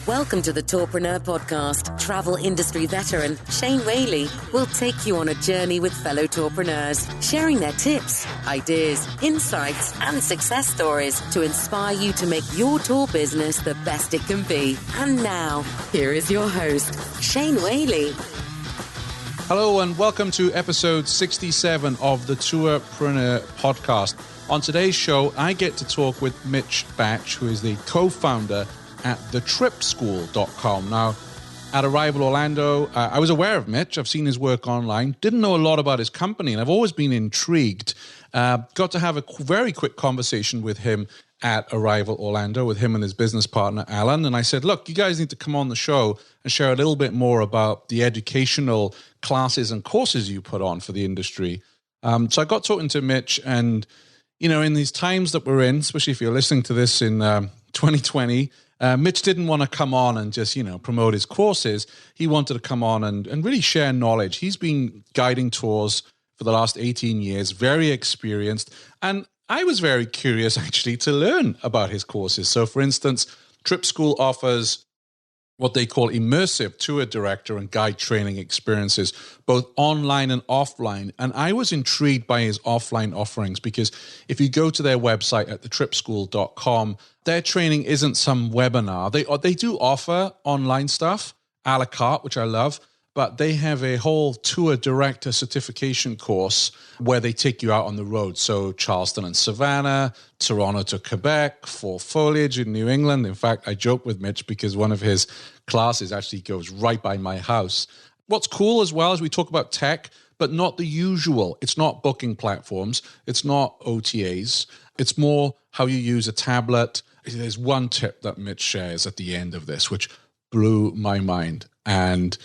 Welcome to the Tourpreneur Podcast. Travel industry veteran Shane Whaley will take you on a journey with fellow tourpreneurs, sharing their tips, ideas, insights, and success stories to inspire you to make your tour business the best it can be. And now, here is your host, Shane Whaley. Hello and welcome to episode 67 of the Tourpreneur Podcast. On today's show, I get to talk with Mitch Batch, who is the co-founder at the TripSchool.com. Now, at Arrival Orlando, I was aware of Mitch. I've seen his work online. Didn't know a lot about his company, and I've always been intrigued. Got to have a very quick conversation with him at Arrival Orlando, with him and his business partner, Alan. And I said, look, you guys need to come on the show and share a little bit more about the educational classes and courses you put on for the industry. So I got talking to Mitch, and, you know, in these times that we're in, especially if you're listening to this in 2020, Mitch didn't want to come on and just, promote his courses. He wanted to come on and really share knowledge. He's been guiding tours for the last 18 years, very experienced. And I was very curious, actually, to learn about his courses. So, for instance, TripSchool offers what they call immersive tour director and guide training experiences, both online and offline. And I was intrigued by his offline offerings because if you go to their website at thetripschool.com, their training isn't some webinar. They do offer online stuff, a la carte, which I love, but they have a whole tour director certification course where they take you out on the road. So Charleston and Savannah, Toronto to Quebec, Fall Foliage in New England. In fact, I joke with Mitch because one of his classes actually goes right by my house. What's cool as well is we talk about tech, but not the usual. It's not booking platforms. It's not OTAs. It's more how you use a tablet. There's one tip that Mitch shares at the end of this, which blew my mind. And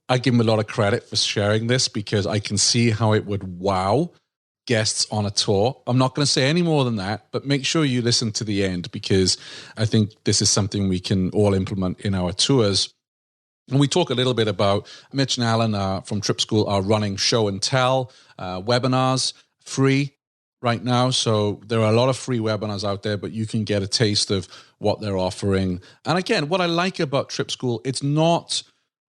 I give him a lot of credit for sharing this because I can see how it would wow guests on a tour. I'm not going to say any more than that, but make sure you listen to the end because I think this is something we can all implement in our tours. And we talk a little bit about Mitch and Alan from TripSchool are running show and tell webinars free right now. So there are a lot of free webinars out there, but you can get a taste of what they're offering. And again, what I like about TripSchool, it's not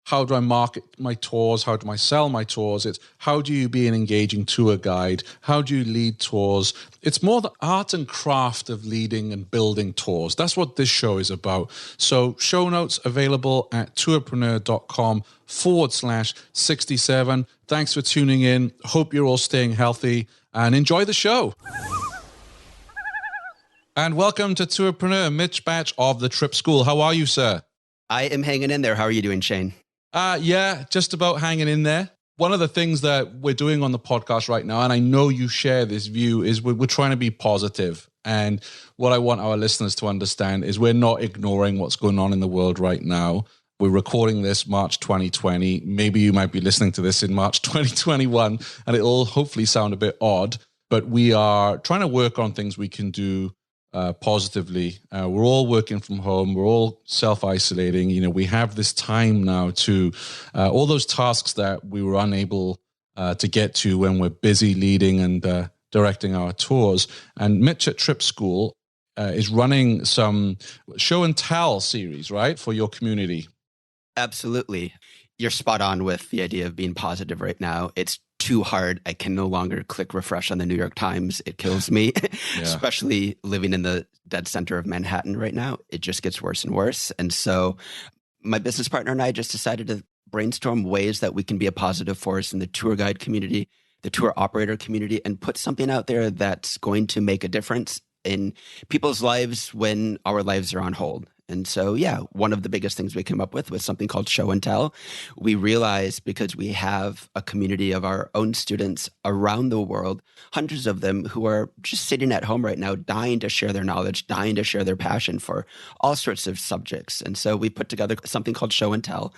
how do I market my tours? How do I sell my tours? It's how do you be an engaging tour guide? How do you lead tours? It's more the art and craft of leading and building tours. That's what this show is about. So show notes available at tourpreneur.com/67. Thanks for tuning in. Hope you're all staying healthy and enjoy the show. And welcome to Tourpreneur, Mitch Batch of the Trip School. How are you, sir? I am hanging in there. How are you doing, Shane? Yeah, just about hanging in there. One of the things that we're doing on the podcast right now, and I know you share this view, is we're trying to be positive. And what I want our listeners to understand is we're not ignoring what's going on in the world right now. We're recording this March 2020. Maybe you might be listening to this in March 2021, and it'll hopefully sound a bit odd. But we are trying to work on things we can do positively. We're all working from home. We're all self-isolating. We have this time now to all those tasks that we were unable to get to when we're busy leading and directing our tours. And Mitch at TripSchool is running some show and tell series, right, for your community. Absolutely. You're spot on with the idea of being positive right now. It's too hard. I can no longer click refresh on the New York Times. It kills me, especially living in the dead center of Manhattan right now. It just gets worse and worse. And so my business partner and I just decided to brainstorm ways that we can be a positive force in the tour guide community, the tour operator community, and put something out there that's going to make a difference in people's lives when our lives are on hold. And so, one of the biggest things we came up with was something called show and tell. We realized because we have a community of our own students around the world, hundreds of them who are just sitting at home right now, dying to share their knowledge, dying to share their passion for all sorts of subjects. And so we put together something called show and tell.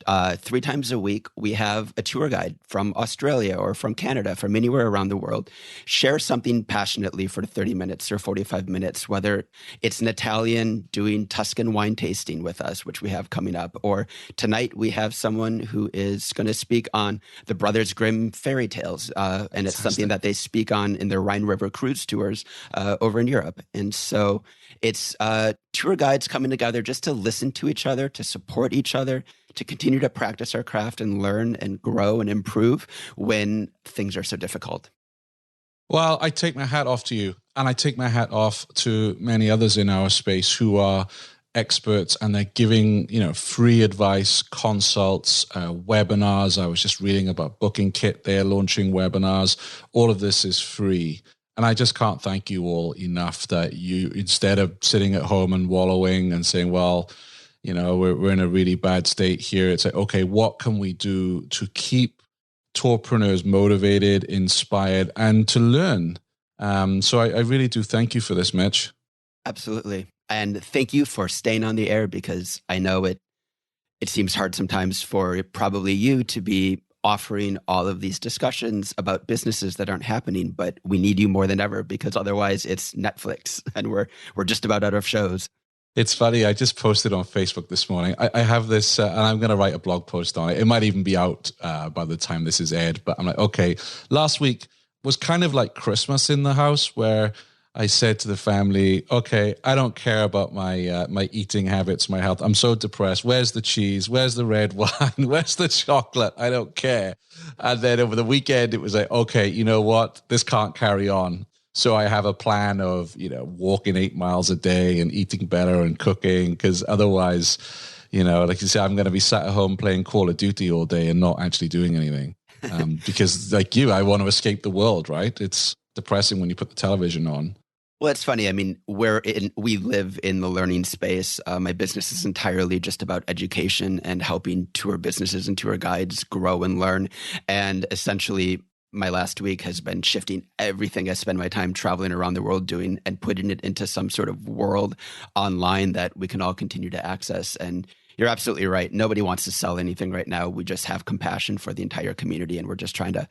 3 times a week, we have a tour guide from Australia or from Canada, from anywhere around the world, share something passionately for 30 minutes or 45 minutes, whether it's an Italian doing Tuscan Tuscan wine tasting with us, which we have coming up. Or tonight we have someone who is going to speak on the Brothers Grimm fairy tales. And it's something that they speak on in their Rhine River cruise tours over in Europe. And so it's tour guides coming together just to listen to each other, to support each other, to continue to practice our craft and learn and grow and improve when things are so difficult. Well, I take my hat off to you, and I take my hat off to many others in our space who are experts, and they're giving, free advice, consults, webinars. I was just reading about Booking Kit. They're launching webinars. All of this is free. And I just can't thank you all enough that you, instead of sitting at home and wallowing and saying, well, we're in a really bad state here. It's like, okay, what can we do to keep tourpreneurs motivated, inspired, and to learn? So I really do thank you for this, Mitch. Absolutely. And thank you for staying on the air, because I know it seems hard sometimes for probably you to be offering all of these discussions about businesses that aren't happening, but we need you more than ever, because otherwise it's Netflix and we're just about out of shows. It's funny. I just posted on Facebook this morning. I have this, and I'm going to write a blog post on it. It might even be out by the time this is aired. But I'm like, okay, last week was kind of like Christmas in the house, where I said to the family, okay, I don't care about my my eating habits, my health. I'm so depressed. Where's the cheese? Where's the red wine? Where's the chocolate? I don't care. And then over the weekend, it was like, okay, you know what? This can't carry on. So I have a plan of, walking 8 miles a day and eating better and cooking, because otherwise, like you say, I'm going to be sat at home playing Call of Duty all day and not actually doing anything. Because like you, I want to escape the world, right? It's depressing when you put the television on. Well, it's funny. I mean, we live in the learning space. My business is entirely just about education and helping tour businesses and tour guides grow and learn. And essentially, my last week has been shifting everything I spend my time traveling around the world doing and putting it into some sort of world online that we can all continue to access. And you're absolutely right. Nobody wants to sell anything right now. We just have compassion for the entire community, and we're just trying to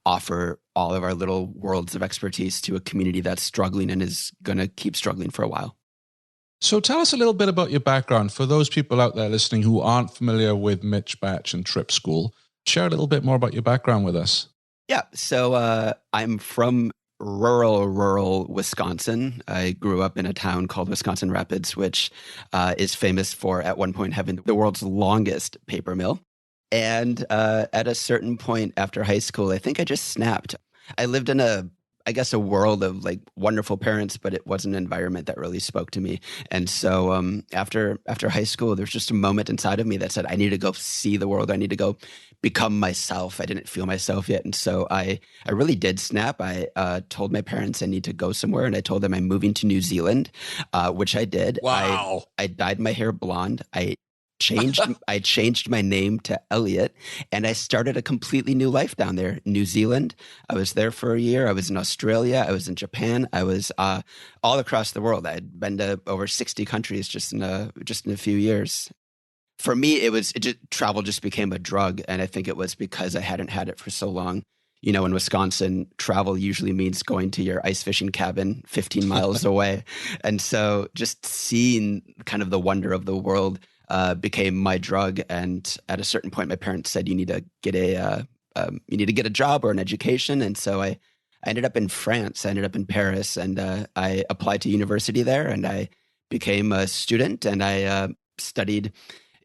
offer all of our little worlds of expertise to a community that's struggling and is going to keep struggling for a while. So tell us a little bit about your background. For those people out there listening who aren't familiar with Mitch Batch and TripSchool, share a little bit more about your background with us. Yeah. So I'm from rural Wisconsin. I grew up in a town called Wisconsin Rapids, which is famous for at one point having the world's longest paper mill. And at a certain point after high school, I think I just snapped. I lived in a world of like wonderful parents, but it wasn't an environment that really spoke to me. And so after high school, there's just a moment inside of me that said, I need to go see the world. I need to go become myself. I didn't feel myself yet. And so I really did snap. I told my parents I need to go somewhere. And I told them I'm moving to New Zealand, which I did. Wow. I dyed my hair blonde. I changed my name to Elliot, and I started a completely new life down there. New Zealand. I was there for a year. I was in Australia. I was in Japan. I was all across the world. I had been to over 60 countries just in a few years. For me, travel just became a drug, and I think it was because I hadn't had it for so long. In Wisconsin, travel usually means going to your ice fishing cabin 15 miles away, and so just seeing kind of the wonder of the world became my drug. And at a certain point, my parents said, you need to get a job or an education. And so I ended up in France. I ended up in Paris, and I applied to university there, and I became a student, and I studied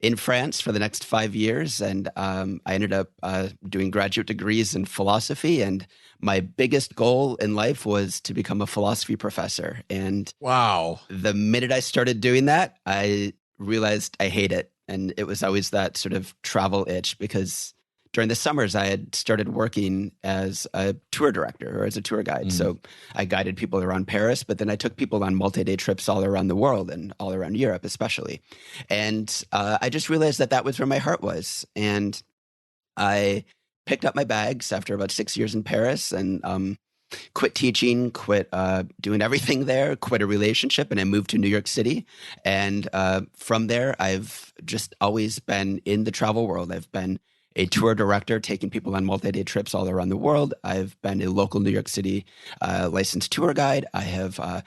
in France for the next 5 years. And I ended up doing graduate degrees in philosophy. And my biggest goal in life was to become a philosophy professor. And wow, the minute I started doing that, I realized I hate it. And it was always that sort of travel itch, because during the summers I had started working as a tour director or as a tour guide. So I guided people around Paris, but then I took people on multi-day trips all around the world and all around Europe especially. And I just realized that was where my heart was. And I picked up my bags after about 6 years in Paris and quit teaching, quit doing everything there, quit a relationship, and I moved to New York City. And from there, I've just always been in the travel world. I've been a tour director, taking people on multi-day trips all around the world. I've been a local New York City licensed tour guide. I have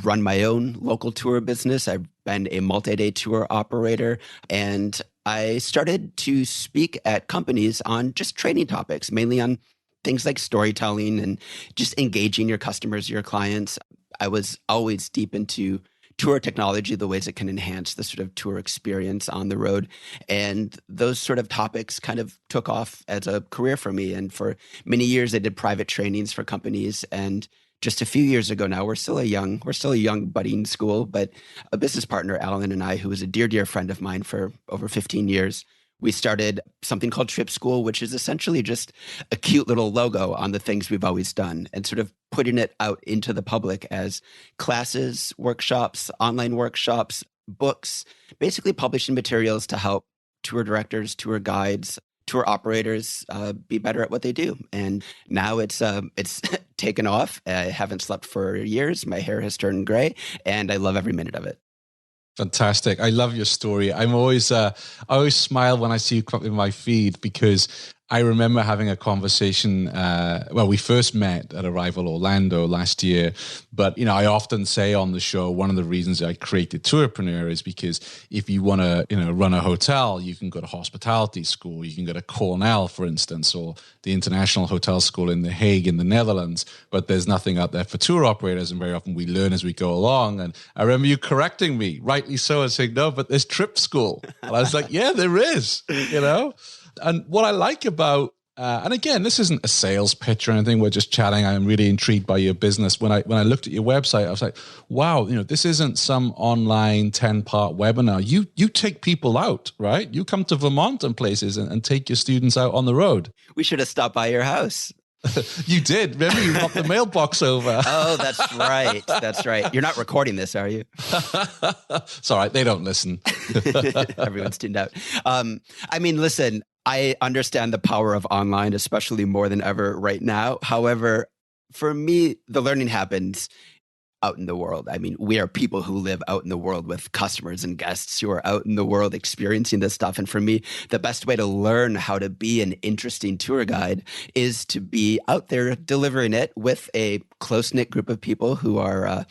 run my own local tour business. I've been a multi-day tour operator, and I started to speak at companies on just training topics, mainly on things like storytelling and just engaging your customers, your clients. I was always deep into tour technology, the ways it can enhance the sort of tour experience on the road. And those sort of topics kind of took off as a career for me. And for many years, I did private trainings for companies. And just a few years ago now, we're still a young budding school, but a business partner, Alan, and I, who was a dear friend of mine for over 15 years, we started something called TripSchool, which is essentially just a cute little logo on the things we've always done and sort of putting it out into the public as classes, workshops, online workshops, books, basically publishing materials to help tour directors, tour guides, tour operators be better at what they do. And now it's taken off. I haven't slept for years. My hair has turned gray, and I love every minute of it. Fantastic. I love your story. I always smile when I see you come up in my feed, because I remember having a conversation. We first met at Arrival Orlando last year, but I often say on the show, one of the reasons I created Tourpreneur is because if you want to, run a hotel, you can go to hospitality school, you can go to Cornell, for instance, or the International Hotel School in The Hague in the Netherlands, but there's nothing out there for tour operators, and very often we learn as we go along. And I remember you correcting me, rightly so, and saying, no, but there's TripSchool. And I was like, yeah, there is, And what I like about, and again, this isn't a sales pitch or anything, we're just chatting. I'm really intrigued by your business. When I looked at your website, I was like, wow, this isn't some online 10-part webinar. You take people out, right? You come to Vermont and places and take your students out on the road. We should have stopped by your house. You did. Remember, you knocked the mailbox over. Oh, that's right. That's right. You're not recording this, are you? It's all right. They don't listen. Everyone's tuned out. Listen, I understand the power of online, especially more than ever right now. However, for me, the learning happens out in the world. We are people who live out in the world with customers and guests who are out in the world experiencing this stuff. And for me, the best way to learn how to be an interesting tour guide is to be out there delivering it with a close-knit group of people who are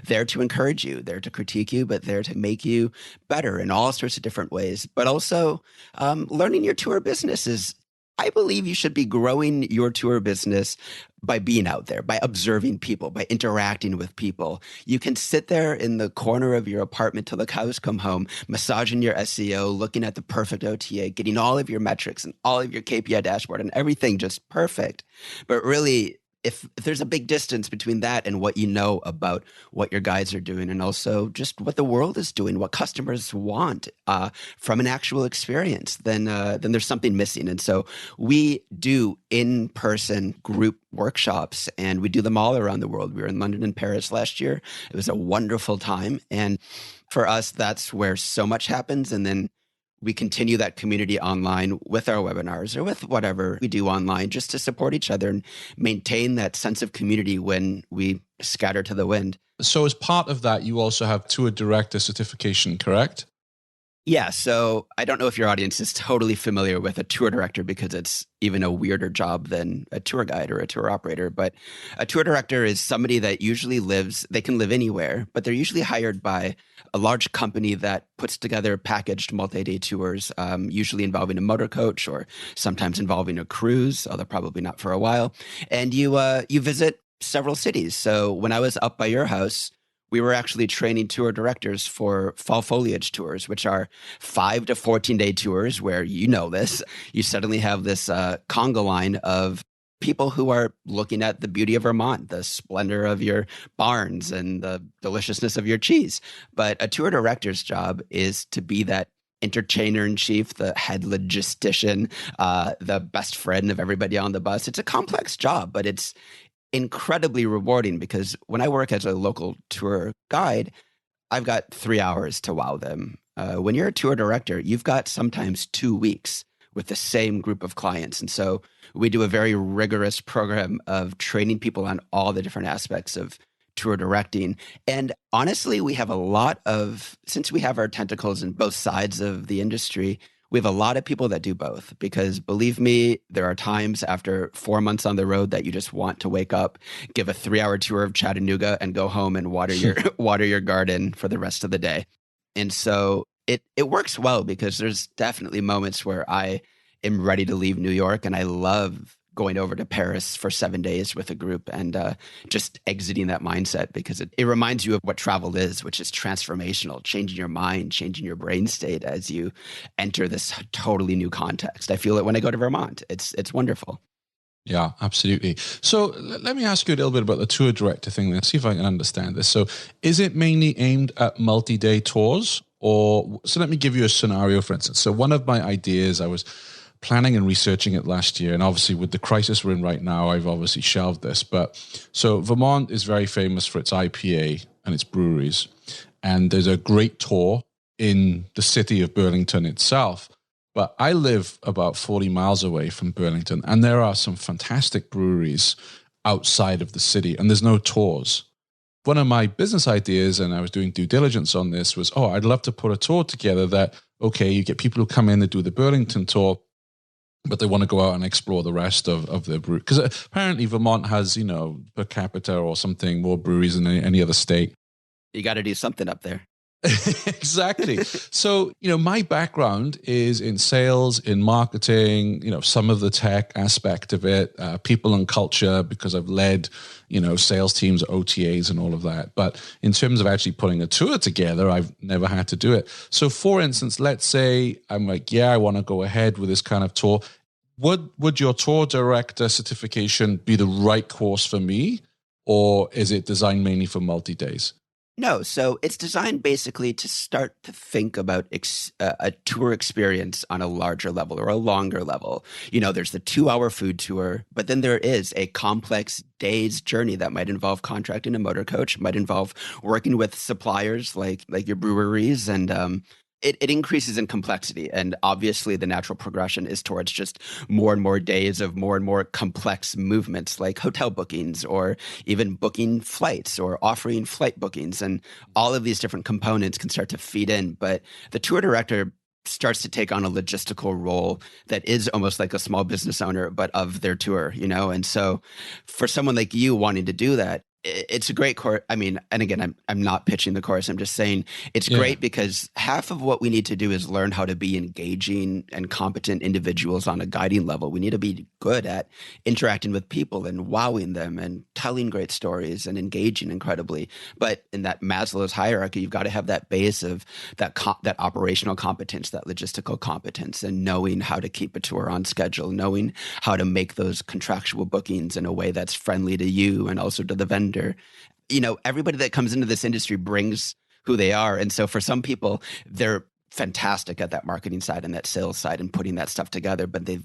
there to encourage you, there to critique you, but there to make you better in all sorts of different ways. But also learning your tour business is, I believe you should be growing your tour business by being out there, by observing people, by interacting with people. You can sit there in the corner of your apartment till the cows come home, massaging your SEO, looking at the perfect OTA, getting all of your metrics and all of your KPI dashboard and everything just perfect. But really, if there's a big distance between that and what you know about what your guides are doing, and also just what the world is doing, what customers want from an actual experience, then there's something missing. And so we do in-person group workshops, and we do them all around the world. We were in London and Paris last year. It was a wonderful time. And for us, that's where so much happens. And then we continue that community online with our webinars or with whatever we do online, just to support each other and maintain that sense of community when we scatter to the wind. So as part of that, you also have tour director certification, correct? Yeah. So I don't know if your audience is totally familiar with a tour director, because it's even a weirder job than a tour guide or a tour operator. But a tour director is somebody that usually they can live anywhere, but they're usually hired by a large company that puts together packaged multi-day tours, usually involving a motor coach or sometimes involving a cruise, although probably not for a while. And you visit several cities. So when I was up by your house, we were actually training tour directors for fall foliage tours, which are 5 to 14-day tours where, you suddenly have this conga line of people who are looking at the beauty of Vermont, the splendor of your barns and the deliciousness of your cheese. But a tour director's job is to be that entertainer-in-chief, the head logistician, the best friend of everybody on the bus. It's a complex job, but it's incredibly rewarding, because when I work as a local tour guide, I've got 3 hours to wow them. When you're a tour director, you've got sometimes 2 weeks with the same group of clients. And so we do a very rigorous program of training people on all the different aspects of tour directing. And honestly, we have since we have our tentacles in both sides of the industry, We have a lot of people that do both because believe me, there are times after 4 months on the road that you just want to wake up, give a 3-hour tour of Chattanooga and go home and water your water your garden for the rest of the day. And so it works well because there's definitely moments where I am ready to leave New York and I love going over to Paris for 7 days with a group and just exiting that mindset because it reminds you of what travel is, which is transformational, changing your mind, changing your brain state as you enter this totally new context. I feel it when I go to Vermont. It's wonderful. Yeah, absolutely. So let me ask you a little bit about the tour director thing. Let's see if I can understand this. So is it mainly aimed at multi-day tours? So let me give you a scenario, for instance. So one of my ideas, I was planning and researching it last year. And obviously with the crisis we're in right now, I've obviously shelved this. But so Vermont is very famous for its IPA and its breweries. And there's a great tour in the city of Burlington itself. But I live about 40 miles away from Burlington, and there are some fantastic breweries outside of the city, and there's no tours. One of my business ideas, and I was doing due diligence on this, was, I'd love to put a tour together that, okay, you get people who come in and do the Burlington tour, but they want to go out and explore the rest of the brewery. Because apparently Vermont has, per capita or something, more breweries than any other state. You got to do something up there. Exactly. So, my background is in sales, in marketing, some of the tech aspect of it, people and culture, because I've led, sales teams, OTAs and all of that. But in terms of actually putting a tour together, I've never had to do it. So for instance, let's say I'm like, I want to go ahead with this kind of tour. Would your tour director certification be the right course for me? Or is it designed mainly for multi-days? No, so it's designed basically to start to think about a tour experience on a larger level or a longer level. There's the 2-hour food tour, but then there is a complex day's journey that might involve contracting a motor coach, might involve working with suppliers like your breweries, and it increases in complexity. And obviously the natural progression is towards just more and more days of more and more complex movements like hotel bookings or even booking flights or offering flight bookings. And all of these different components can start to feed in. But the tour director starts to take on a logistical role that is almost like a small business owner, but of their tour, And so for someone like you wanting to do that, it's a great course. I mean, and again, I'm not pitching the course. I'm just saying it's great because half of what we need to do is learn how to be engaging and competent individuals on a guiding level. We need to be good at interacting with people and wowing them and telling great stories and engaging incredibly. But in that Maslow's hierarchy, you've got to have that base of that operational competence, that logistical competence, and knowing how to keep a tour on schedule, knowing how to make those contractual bookings in a way that's friendly to you and also to the vendor. Everybody that comes into this industry brings who they are. And so for some people, they're fantastic at that marketing side and that sales side and putting that stuff together. But they've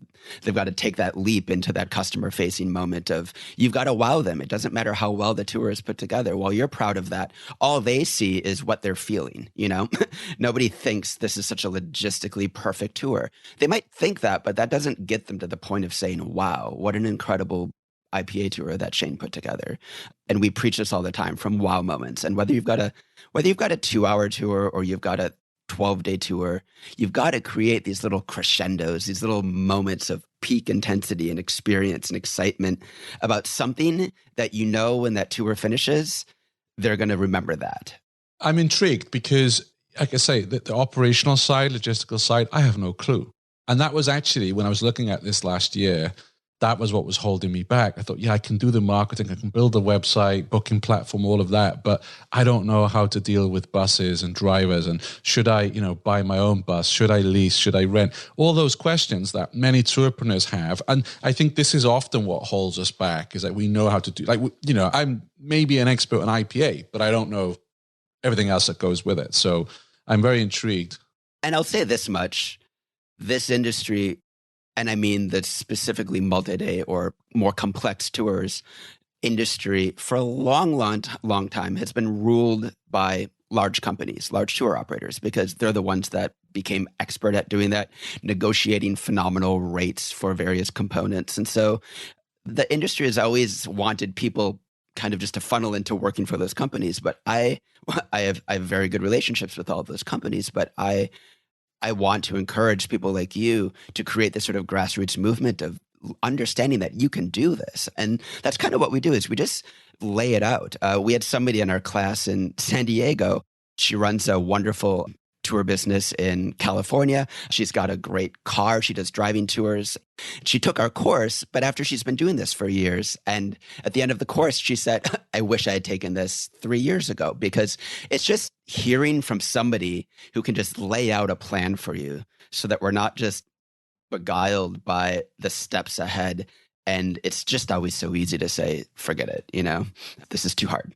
got to take that leap into that customer facing moment of you've got to wow them. It doesn't matter how well the tour is put together. While you're proud of that, all they see is what they're feeling. Nobody thinks this is such a logistically perfect tour. They might think that, but that doesn't get them to the point of saying, wow, what an incredible IPA tour that Shane put together. And we preach this all the time from wow moments. And whether you've got a 2-hour tour or you've got a 12-day tour, you've got to create these little crescendos, these little moments of peak intensity and experience and excitement about something that when that tour finishes, they're going to remember that. I'm intrigued because, like I say, the operational side, logistical side, I have no clue. And that was actually, when I was looking at this last year, that was what was holding me back. I thought, I can do the marketing, I can build a website, booking platform, all of that, but I don't know how to deal with buses and drivers. And should I, buy my own bus? Should I lease? Should I rent? All those questions that many tourpreneurs have. And I think this is often what holds us back is that we know how to do, I'm maybe an expert on IPA, but I don't know everything else that goes with it. So I'm very intrigued. And I'll say this much, this industry, and I mean the specifically multi-day or more complex tours industry for a long time has been ruled by large companies, large tour operators, because they're the ones that became expert at doing that, negotiating phenomenal rates for various components. And so the industry has always wanted people kind of just to funnel into working for those companies. But I have very good relationships with all of those companies, but I I want to encourage people like you to create this sort of grassroots movement of understanding that you can do this. And that's kind of what we do is we just lay it out. We had somebody in our class in San Diego. She runs a wonderful tour business in California. She's got a great car. She does driving tours. She took our course, but after she's been doing this for years, and at the end of the course, she said, I wish I had taken this 3 years ago, because it's just hearing from somebody who can just lay out a plan for you so that we're not just beguiled by the steps ahead. And it's just always so easy to say, forget it, this is too hard.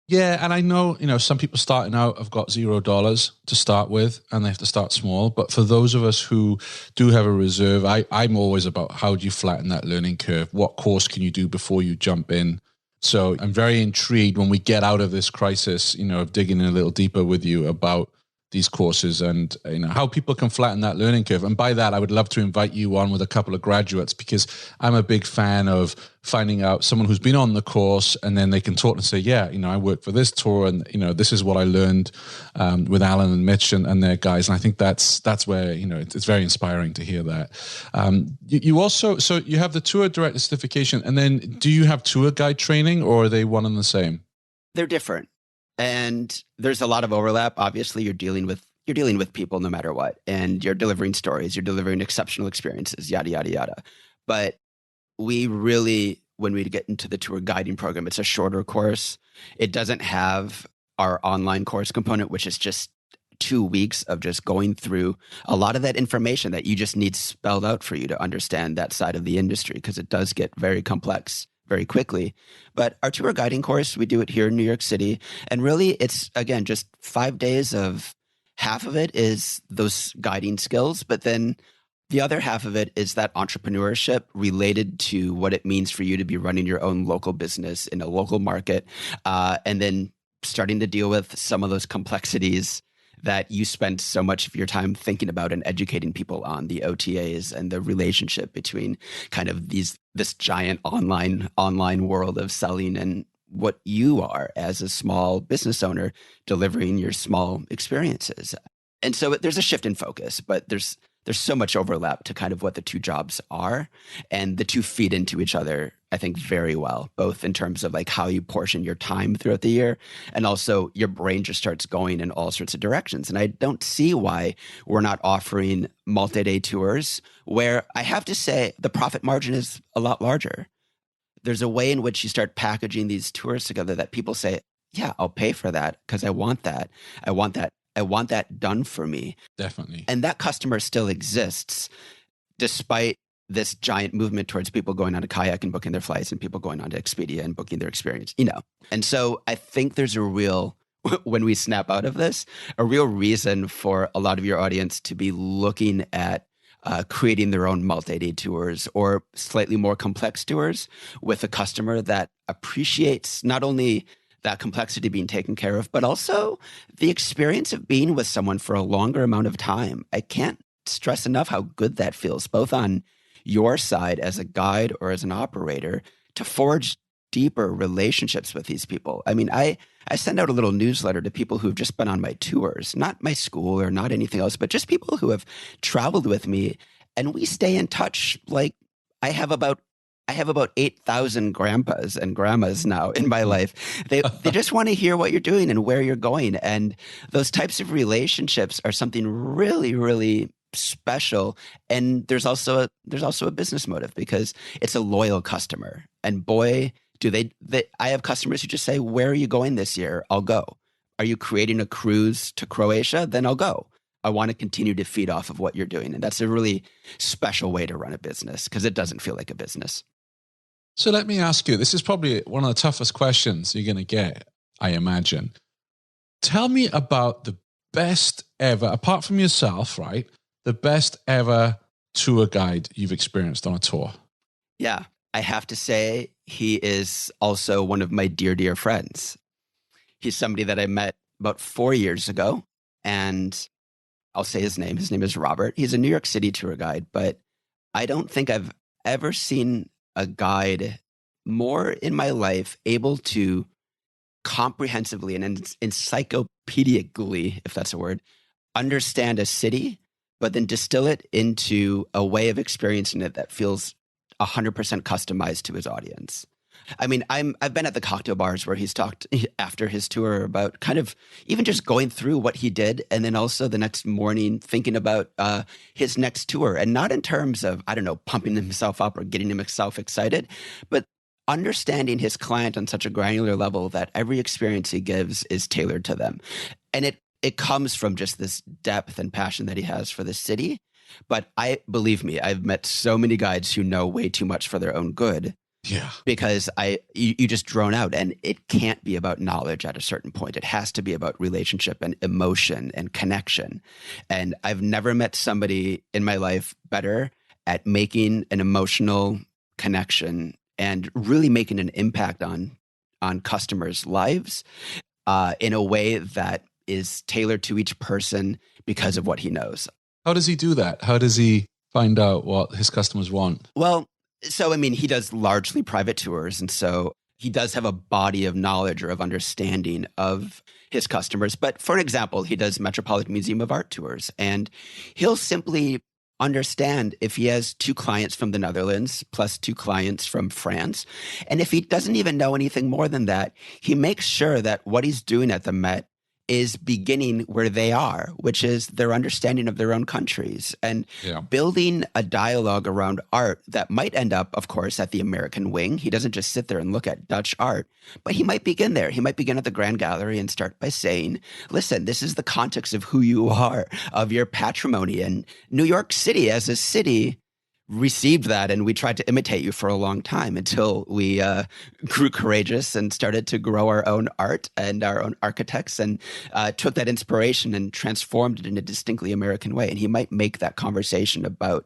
Yeah, and I know, some people starting out have got $0 to start with, and they have to start small. But for those of us who do have a reserve, I'm always about how do you flatten that learning curve? What course can you do before you jump in? So I'm very intrigued when we get out of this crisis, of digging in a little deeper with you about these courses and how people can flatten that learning curve. And by that, I would love to invite you on with a couple of graduates, because I'm a big fan of finding out someone who's been on the course, and then they can talk and say, yeah, I work for this tour, and this is what I learned with Alan and Mitch and their guys. And I think that's where it's very inspiring to hear that. You also, so you have the tour director certification, and then do you have tour guide training, or are they one and the same? They're different. And there's a lot of overlap. Obviously, you're dealing with people no matter what, and you're delivering stories, you're delivering exceptional experiences, yada, yada, yada. But we really, when we get into the tour guiding program, it's a shorter course. It doesn't have our online course component, which is just 2 weeks of just going through a lot of that information that you just need spelled out for you to understand that side of the industry, because it does get very complex very quickly. But our tour guiding course, we do it here in New York City. And really, it's, again, just 5 days of, half of it is those guiding skills, but then the other half of it is that entrepreneurship related to what it means for you to be running your own local business in a local market, and then starting to deal with some of those complexities that you spend so much of your time thinking about and educating people on, the OTAs and the relationship between kind of this giant online world of selling and what you are as a small business owner delivering your small experiences. And so there's a shift in focus, but there's so much overlap to kind of what the two jobs are, and the two feed into each other, I think, very well, both in terms of like how you portion your time throughout the year, and also your brain just starts going in all sorts of directions. And I don't see why we're not offering multi-day tours where, I have to say, the profit margin is a lot larger. There's a way in which you start packaging these tours together that people say, yeah, I'll pay for that because I want that. I want that done for me. Definitely. And that customer still exists despite this giant movement towards people going on a kayak and booking their flights, and people going on to Expedia and booking their experience, And so I think there's a real, when we snap out of this, a real reason for a lot of your audience to be looking at creating their own multi-day tours or slightly more complex tours with a customer that appreciates not only that complexity being taken care of, but also the experience of being with someone for a longer amount of time. I can't stress enough how good that feels, both on your side as a guide or as an operator, to forge deeper relationships with these people. I mean, I send out a little newsletter to people who've just been on my tours, not my school or not anything else, but just people who have traveled with me, and we stay in touch. Like, I have about 8,000 grandpas and grandmas now in my life. They just want to hear what you're doing and where you're going. And those types of relationships are something really, really special. And there's also a business motive, because it's a loyal customer. And boy, I have customers who just say, where are you going this year? I'll go. Are you creating a cruise to Croatia? Then I'll go. I want to continue to feed off of what you're doing. And that's a really special way to run a business, because it doesn't feel like a business. So let me ask you, this is probably one of the toughest questions you're going to get, I imagine. Tell me about the best ever, apart from yourself, right? The best ever tour guide you've experienced on a tour. Yeah, I have to say he is also one of my dear, dear friends. He's somebody that I met about 4 years ago, and I'll say his name. His name is Robert. He's a New York City tour guide, but I don't think I've ever seen a guide more in my life able to comprehensively and encyclopedically, if that's a word, understand a city, but then distill it into a way of experiencing it that feels 100% customized to his audience. I mean, I've been at the cocktail bars where he's talked after his tour about kind of even just going through what he did, and then also the next morning thinking about his next tour, and not in terms of, I don't know, pumping himself up or getting himself excited, but understanding his client on such a granular level that every experience he gives is tailored to them. And it comes from just this depth and passion that he has for the city. But believe me, I've met so many guides who know way too much for their own good. Yeah. Because you just drone out, and it can't be about knowledge at a certain point. It has to be about relationship and emotion and connection. And I've never met somebody in my life better at making an emotional connection and really making an impact on customers' lives in a way that is tailored to each person because of what he knows. How does he do that? How does he find out what his customers want? Well, so, I mean, he does largely private tours. And so he does have a body of knowledge or of understanding of his customers. But for example, he does Metropolitan Museum of Art tours, and he'll simply understand if he has 2 clients from the Netherlands plus 2 clients from France. And if he doesn't even know anything more than that, he makes sure that what he's doing at the Met is beginning where they are, which is their understanding of their own countries, and building a dialogue around art that might end up, of course, at the American wing. He doesn't just sit there and look at Dutch art, but he might begin there. He might begin at the Grand Gallery and start by saying, listen, this is the context of who you are, of your patrimony. And New York City as a city received that, and we tried to imitate you for a long time until we grew courageous and started to grow our own art and our own architects, and took that inspiration and transformed it in a distinctly American way. And he might make that conversation about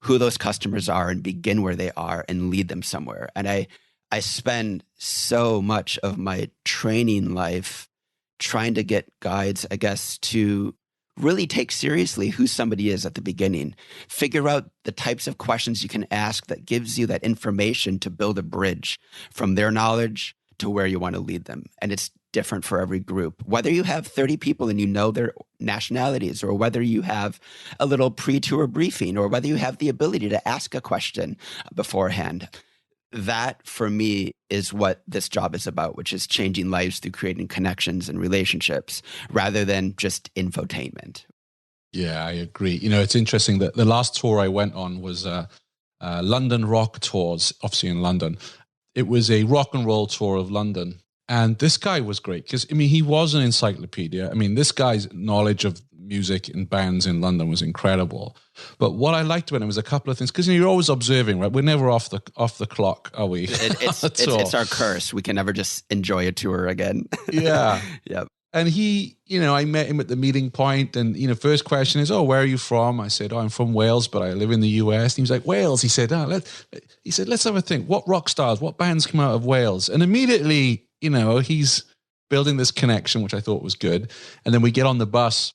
who those customers are and begin where they are and lead them somewhere. And I spend so much of my training life trying to get guides, I guess, to really take seriously who somebody is at the beginning. Figure out the types of questions you can ask that gives you that information to build a bridge from their knowledge to where you want to lead them. And it's different for every group. Whether you have 30 people and you know their nationalities, or whether you have a little pre-tour briefing, or whether you have the ability to ask a question beforehand. That, for me, is what this job is about, which is changing lives through creating connections and relationships rather than just infotainment. Yeah, I agree. You know, it's interesting that the last tour I went on was London Rock Tours, obviously in London. It was a rock and roll tour of London. And this guy was great because, I mean, he was an encyclopedia. I mean, this guy's knowledge of music and bands in London was incredible. But what I liked about him was a couple of things, because you're always observing, right? We're never off the clock, are we? It's our curse. We can never just enjoy a tour again. Yeah. Yep. And he, you know, I met him at the meeting point, and, you know, first question is, oh, where are you from? I said, oh, I'm from Wales, but I live in the US. And he was like, Wales? He said, let's have a think. What rock stars, what bands come out of Wales? And immediately, you know, he's building this connection, which I thought was good. And then we get on the bus,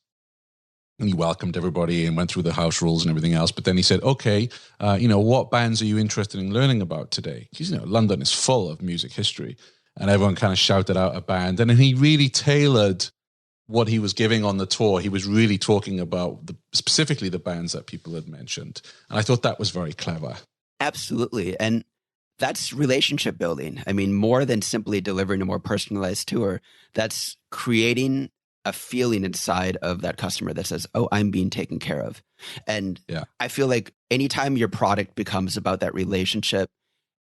and he welcomed everybody and went through the house rules and everything else. But then he said, okay, you know, what bands are you interested in learning about today? Because, you know, London is full of music history. And everyone kind of shouted out a band. And then he really tailored what he was giving on the tour. He was really talking about specifically the bands that people had mentioned. And I thought that was very clever. Absolutely. And that's relationship building. I mean, more than simply delivering a more personalized tour, that's creating a feeling inside of that customer that says, oh, I'm being taken care of. And I feel like anytime your product becomes about that relationship,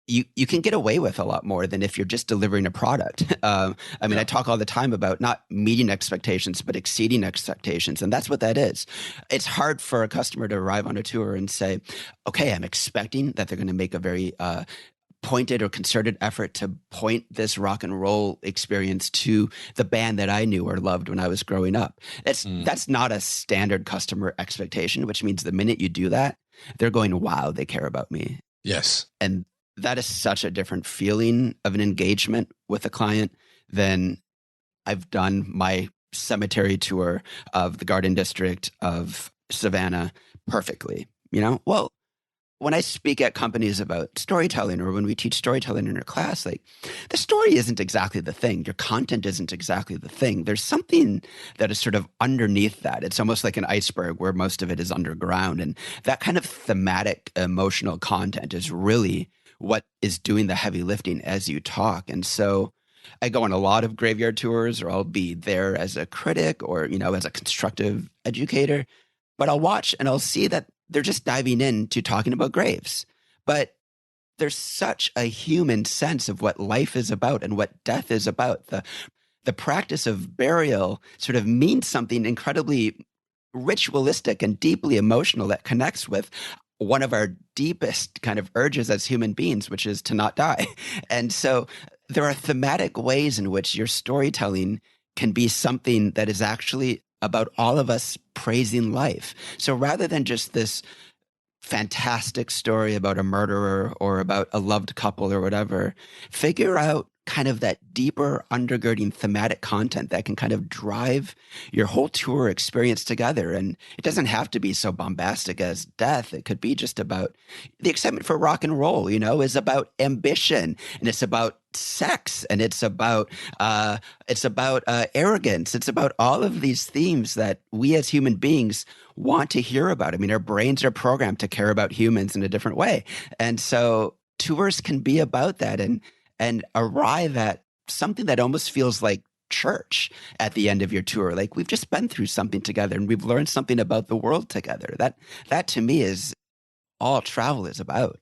you can get away with a lot more than if you're just delivering a product. I mean, I talk all the time about not meeting expectations, but exceeding expectations. And that's what that is. It's hard for a customer to arrive on a tour and say, okay, I'm expecting that they're going to make a very pointed or concerted effort to point this rock and roll experience to the band that I knew or loved when I was growing up. That's not a standard customer expectation, which means the minute you do that, they're going, wow, they care about me. Yes. And that is such a different feeling of an engagement with a client than I've done my cemetery tour of the Garden District of Savannah perfectly. You know, well, when I speak at companies about storytelling, or when we teach storytelling in our class, like, the story isn't exactly the thing. Your content isn't exactly the thing. There's something that is sort of underneath that. It's almost like an iceberg where most of it is underground. And that kind of thematic, emotional content is really what is doing the heavy lifting as you talk. And so I go on a lot of graveyard tours, or I'll be there as a critic or, as a constructive educator. But I'll watch and I'll see that they're just diving into talking about graves. But there's such a human sense of what life is about and what death is about. The practice of burial sort of means something incredibly ritualistic and deeply emotional that connects with one of our deepest kind of urges as human beings, which is to not die. And so there are thematic ways in which your storytelling can be something that is actually about all of us praising life. So rather than just this fantastic story about a murderer or about a loved couple or whatever, figure out kind of that deeper undergirding thematic content that can kind of drive your whole tour experience together. And it doesn't have to be so bombastic as death. It could be just about the excitement for rock and roll, is about ambition, and it's about sex, and it's about arrogance. It's about all of these themes that we as human beings want to hear about. I mean, our brains are programmed to care about humans in a different way. And so tours can be about that and arrive at something that almost feels like church at the end of your tour. Like, we've just been through something together and we've learned something about the world together. That to me is all travel is about.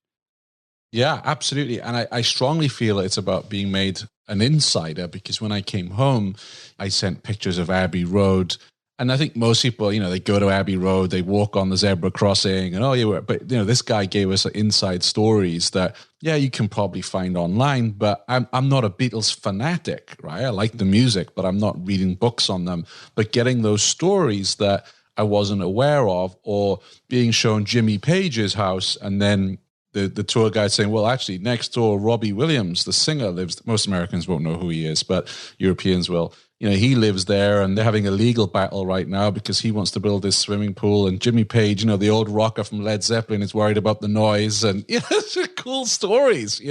Yeah, absolutely. And I strongly feel it's about being made an insider, because when I came home, I sent pictures of Abbey Road. And I think most people, they go to Abbey Road, they walk on the zebra crossing, and but this guy gave us inside stories that, you can probably find online. But I'm not a Beatles fanatic, right? I like the music, but I'm not reading books on them. But getting those stories that I wasn't aware of, or being shown Jimmy Page's house, and then the tour guide saying, well, actually, next door, Robbie Williams, the singer, lives. Most Americans won't know who he is, but Europeans will. He lives there, and they're having a legal battle right now because he wants to build this swimming pool. And Jimmy Page, the old rocker from Led Zeppelin, is worried about the noise. And it's cool stories,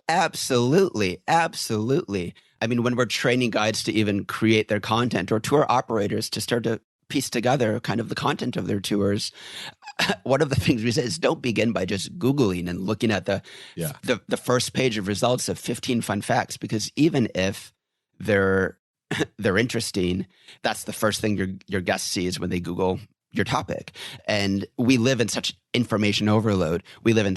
Absolutely. Absolutely. I mean, when we're training guides to even create their content, or tour operators to start to piece together kind of the content of their tours, one of the things we say is don't begin by just Googling and looking at the first page of results of 15 fun facts, because even if they're interesting, that's the first thing your guest sees when they Google your topic. And we live in such information overload. We live in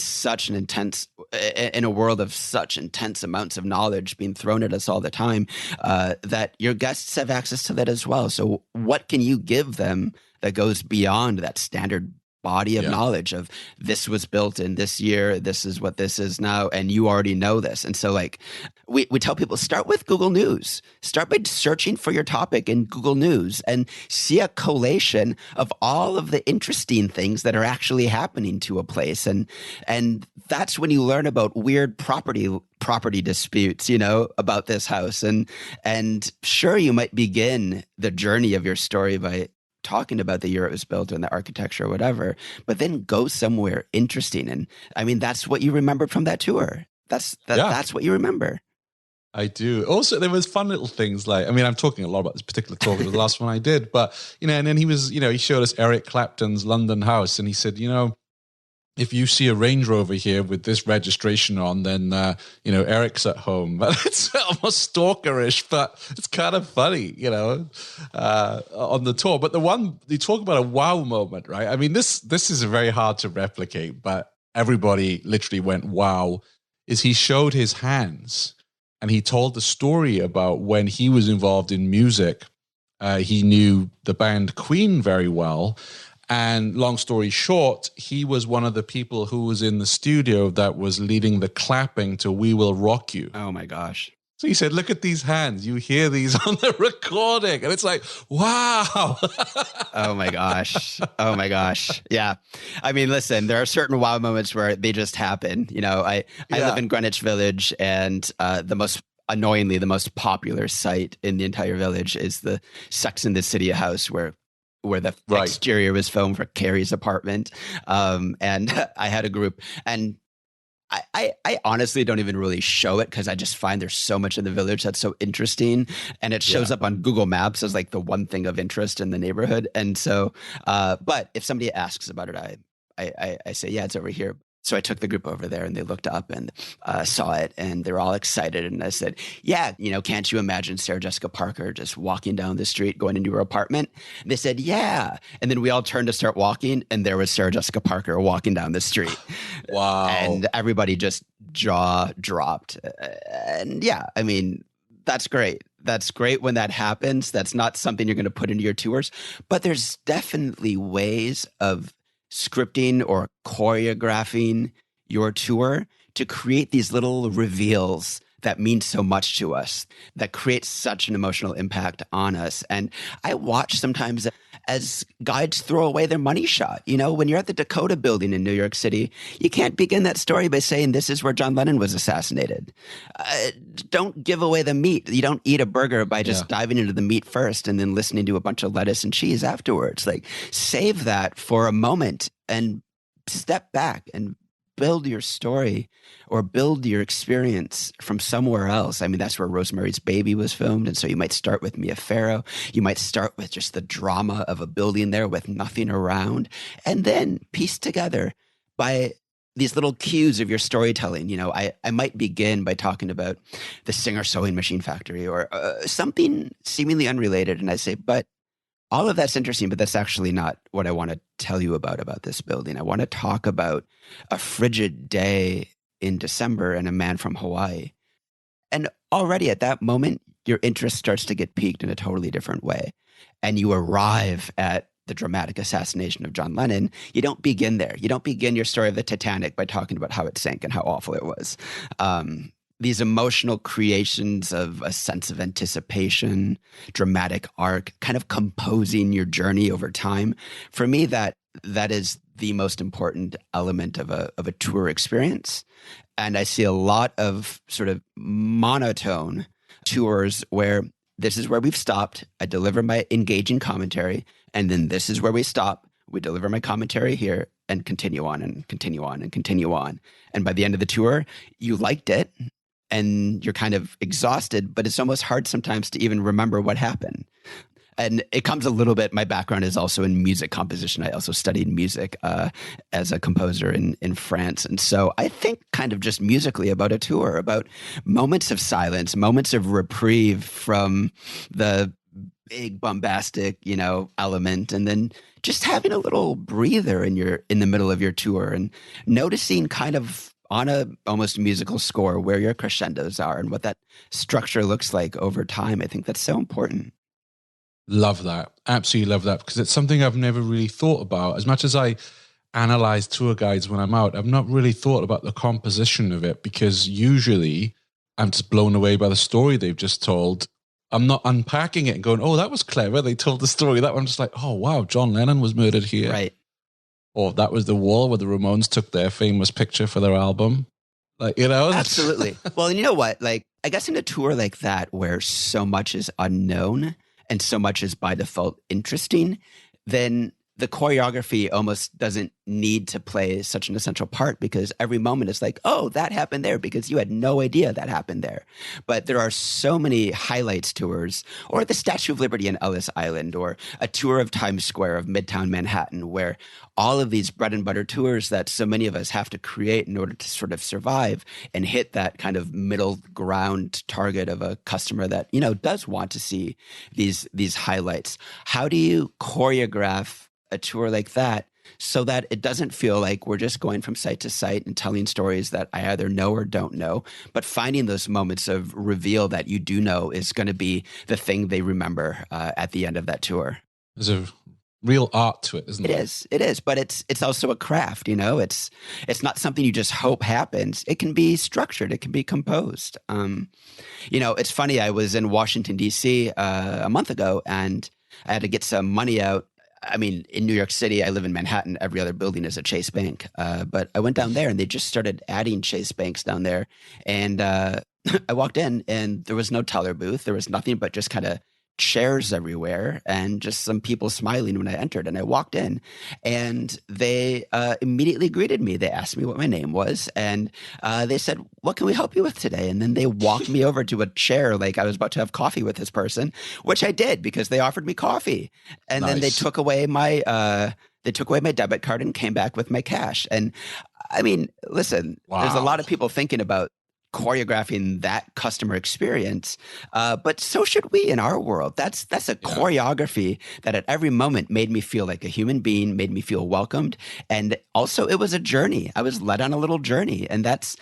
in a world of such intense amounts of knowledge being thrown at us all the time, that your guests have access to that as well. So what can you give them that goes beyond that standard body of knowledge of this was built in this year, this is what this is now, and you already know this. And so we tell people, start with Google News. Start by searching for your topic in Google News and see a collation of all of the interesting things that are actually happening to a place. And that's when you learn about weird property disputes, about this house. And sure, you might begin the journey of your story by talking about the year it was built and the architecture or whatever, but then go somewhere interesting. And I mean, that's what you remember from that tour. That's what you remember. I do. Also, there was fun little things like, I'm talking a lot about this particular talk. It was the last one I did, but, and then he showed us Eric Clapton's London house, and he said, if you see a Range Rover here with this registration on, then, Eric's at home. It's almost stalkerish, but it's kind of funny, on the tour. But the one, you talk about a wow moment, right? I mean, this is very hard to replicate, but everybody literally went, wow, is he showed his hands, and he told the story about when he was involved in music. He knew the band Queen very well. And long story short, he was one of the people who was in the studio that was leading the clapping to We Will Rock You. Oh, my gosh. So he said, look at these hands. You hear these on the recording. And it's like, wow. Oh, my gosh. Oh, my gosh. Yeah. I mean, listen, there are certain wow moments where they just happen. I live in Greenwich Village, and the most popular site in the entire village is the Sex and the City house, where where the Right. exterior was filmed for Carrie's apartment. And I had a group, and I honestly don't even really show it because I just find there's so much in the village that's so interesting, and it shows up on Google Maps as like the one thing of interest in the neighborhood. And so, but if somebody asks about it, I say, yeah, it's over here. So I took the group over there and they looked up and saw it and they're all excited. And I said, yeah, can't you imagine Sarah Jessica Parker just walking down the street, going into her apartment? And they said, yeah. And then we all turned to start walking and there was Sarah Jessica Parker walking down the street. Wow. And everybody just jaw dropped. And yeah, I mean, that's great. That's great when that happens. That's not something you're going to put into your tours, but there's definitely ways of scripting or choreographing your tour to create these little reveals that mean so much to us, that create such an emotional impact on us. And I watch sometimes as guides throw away their money shot. When you're at the Dakota Building in New York City, you can't begin that story by saying this is where John Lennon was assassinated. Don't give away the meat. You don't eat a burger by just diving into the meat first and then listening to a bunch of lettuce and cheese afterwards. Like, save that for a moment and step back and build your story or build your experience from somewhere else. I mean, that's where Rosemary's Baby was filmed. And so you might start with Mia Farrow. You might start with just the drama of a building there with nothing around, and then piece together by these little cues of your storytelling. I might begin by talking about the Singer sewing machine factory or something seemingly unrelated. And I say, but all of that's interesting, but that's actually not what I want to tell you about this building. I want to talk about a frigid day in December and a man from Hawaii. And already at that moment, your interest starts to get piqued in a totally different way. And you arrive at the dramatic assassination of John Lennon. You don't begin there. You don't begin your story of the Titanic by talking about how it sank and how awful it was. These emotional creations of a sense of anticipation, dramatic arc, kind of composing your journey over time. For me, that is the most important element of a tour experience. And I see a lot of sort of monotone tours where this is where we've stopped. I deliver my engaging commentary, and then this is where we stop. We deliver my commentary here and continue on and continue on and continue on. And by the end of the tour, you liked it. And you're kind of exhausted, but it's almost hard sometimes to even remember what happened. And it comes a little bit, my background is also in music composition. I also studied music as a composer in France. And so I think kind of just musically about a tour, about moments of silence, moments of reprieve from the big bombastic, element, and then just having a little breather in the middle of your tour and noticing kind of on a almost musical score where your crescendos are and what that structure looks like over time. I think that's so important. Love that. Absolutely love that, because it's something I've never really thought about. As much as I analyze tour guides when I'm out, I've not really thought about the composition of it, because usually I'm just blown away by the story they've just told. I'm not unpacking it and going, oh, that was clever. They told the story. That one, I'm just like, oh, wow, John Lennon was murdered here. Right. Or that was the wall where the Ramones took their famous picture for their album. Absolutely. Well, and you know what? Like, I guess in a tour like that where so much is unknown and so much is by default interesting, then the choreography almost doesn't need to play such an essential part, because every moment is like, oh, that happened there, because you had no idea that happened there. But there are so many highlights tours, or the Statue of Liberty in Ellis Island, or a tour of Times Square of Midtown Manhattan, where all of these bread and butter tours that so many of us have to create in order to sort of survive and hit that kind of middle ground target of a customer that, does want to see these highlights. How do you choreograph a tour like that so that it doesn't feel like we're just going from site to site and telling stories that I either know or don't know, but finding those moments of reveal that you do know is going to be the thing they remember at the end of that tour? There's a real art to it, isn't it? It is, but it's also a craft. It's not something you just hope happens. It can be structured. It can be composed. It's funny. I was in Washington D.C. A month ago, and I had to get some money out. I mean, in New York City, I live in Manhattan. Every other building is a Chase Bank. But I went down there and they just started adding Chase Banks down there. And I walked in and there was no teller booth. There was nothing but just kind of chairs everywhere and just some people smiling when I entered. And I walked in and they immediately greeted me. They asked me what my name was and they said, "What can we help you with today?" And then they walked me over to a chair like I was about to have coffee with this person, which I did because they offered me coffee. And then they took away my debit card and came back with my cash. And I mean, listen, There's a lot of people thinking about choreographing that customer experience, but so should we in our world. That's a choreography that at every moment made me feel like a human being, made me feel welcomed, and also it was a journey. I was led on a little journey, and that's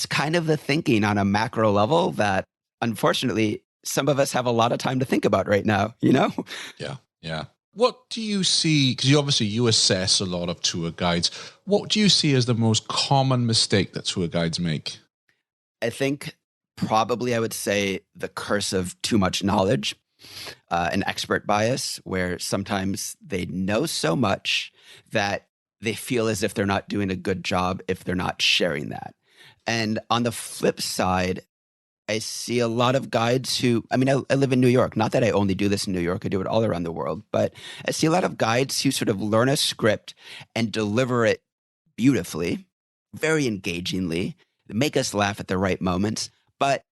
kind of the thinking on a macro level that unfortunately some of us have a lot of time to think about right now. Yeah. What do you see? Because you assess a lot of tour guides. What do you see as the most common mistake that tour guides make? I think probably I would say the curse of too much knowledge, an expert bias, where sometimes they know so much that they feel as if they're not doing a good job if they're not sharing that. And on the flip side, I see a lot of guides who, I live in New York. Not that I only do this in New York. I do it all around the world. But I see a lot of guides who sort of learn a script and deliver it beautifully, very engagingly, make us laugh at the right moments, but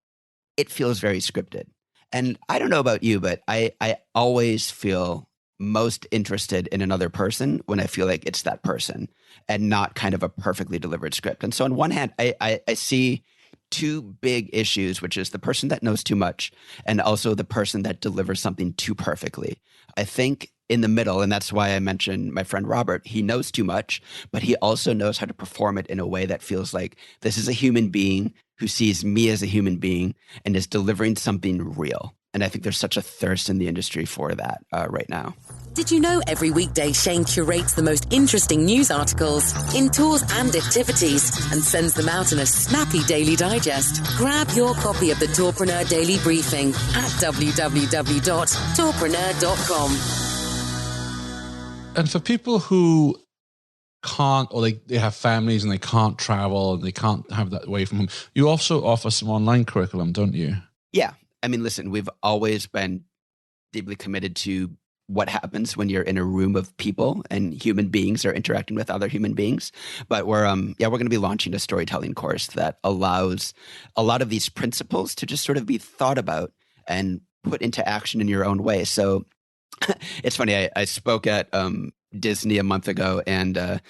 it feels very scripted. And I don't know about you, but I always feel most interested in another person when I feel like it's that person and not kind of a perfectly delivered script. And so on one hand, I see two big issues, which is the person that knows too much and also the person that delivers something too perfectly. I think in the middle, and that's why I mentioned my friend Robert, he knows too much, but he also knows how to perform it in a way that feels like this is a human being who sees me as a human being and is delivering something real. And I think there's such a thirst in the industry for that right now. Did you know every weekday Shane curates the most interesting news articles in tours and activities and sends them out in a snappy daily digest? Grab your copy of the Tourpreneur Daily Briefing at www.tourpreneur.com. And for people who can't, or they have families and they can't travel and they can't have that away from home, you also offer some online curriculum, don't you? Yeah. Listen, we've always been deeply committed to what happens when you're in a room of people and human beings are interacting with other human beings. But we're going to be launching a storytelling course that allows a lot of these principles to just sort of be thought about and put into action in your own way. So it's funny, I spoke at Disney a month ago, and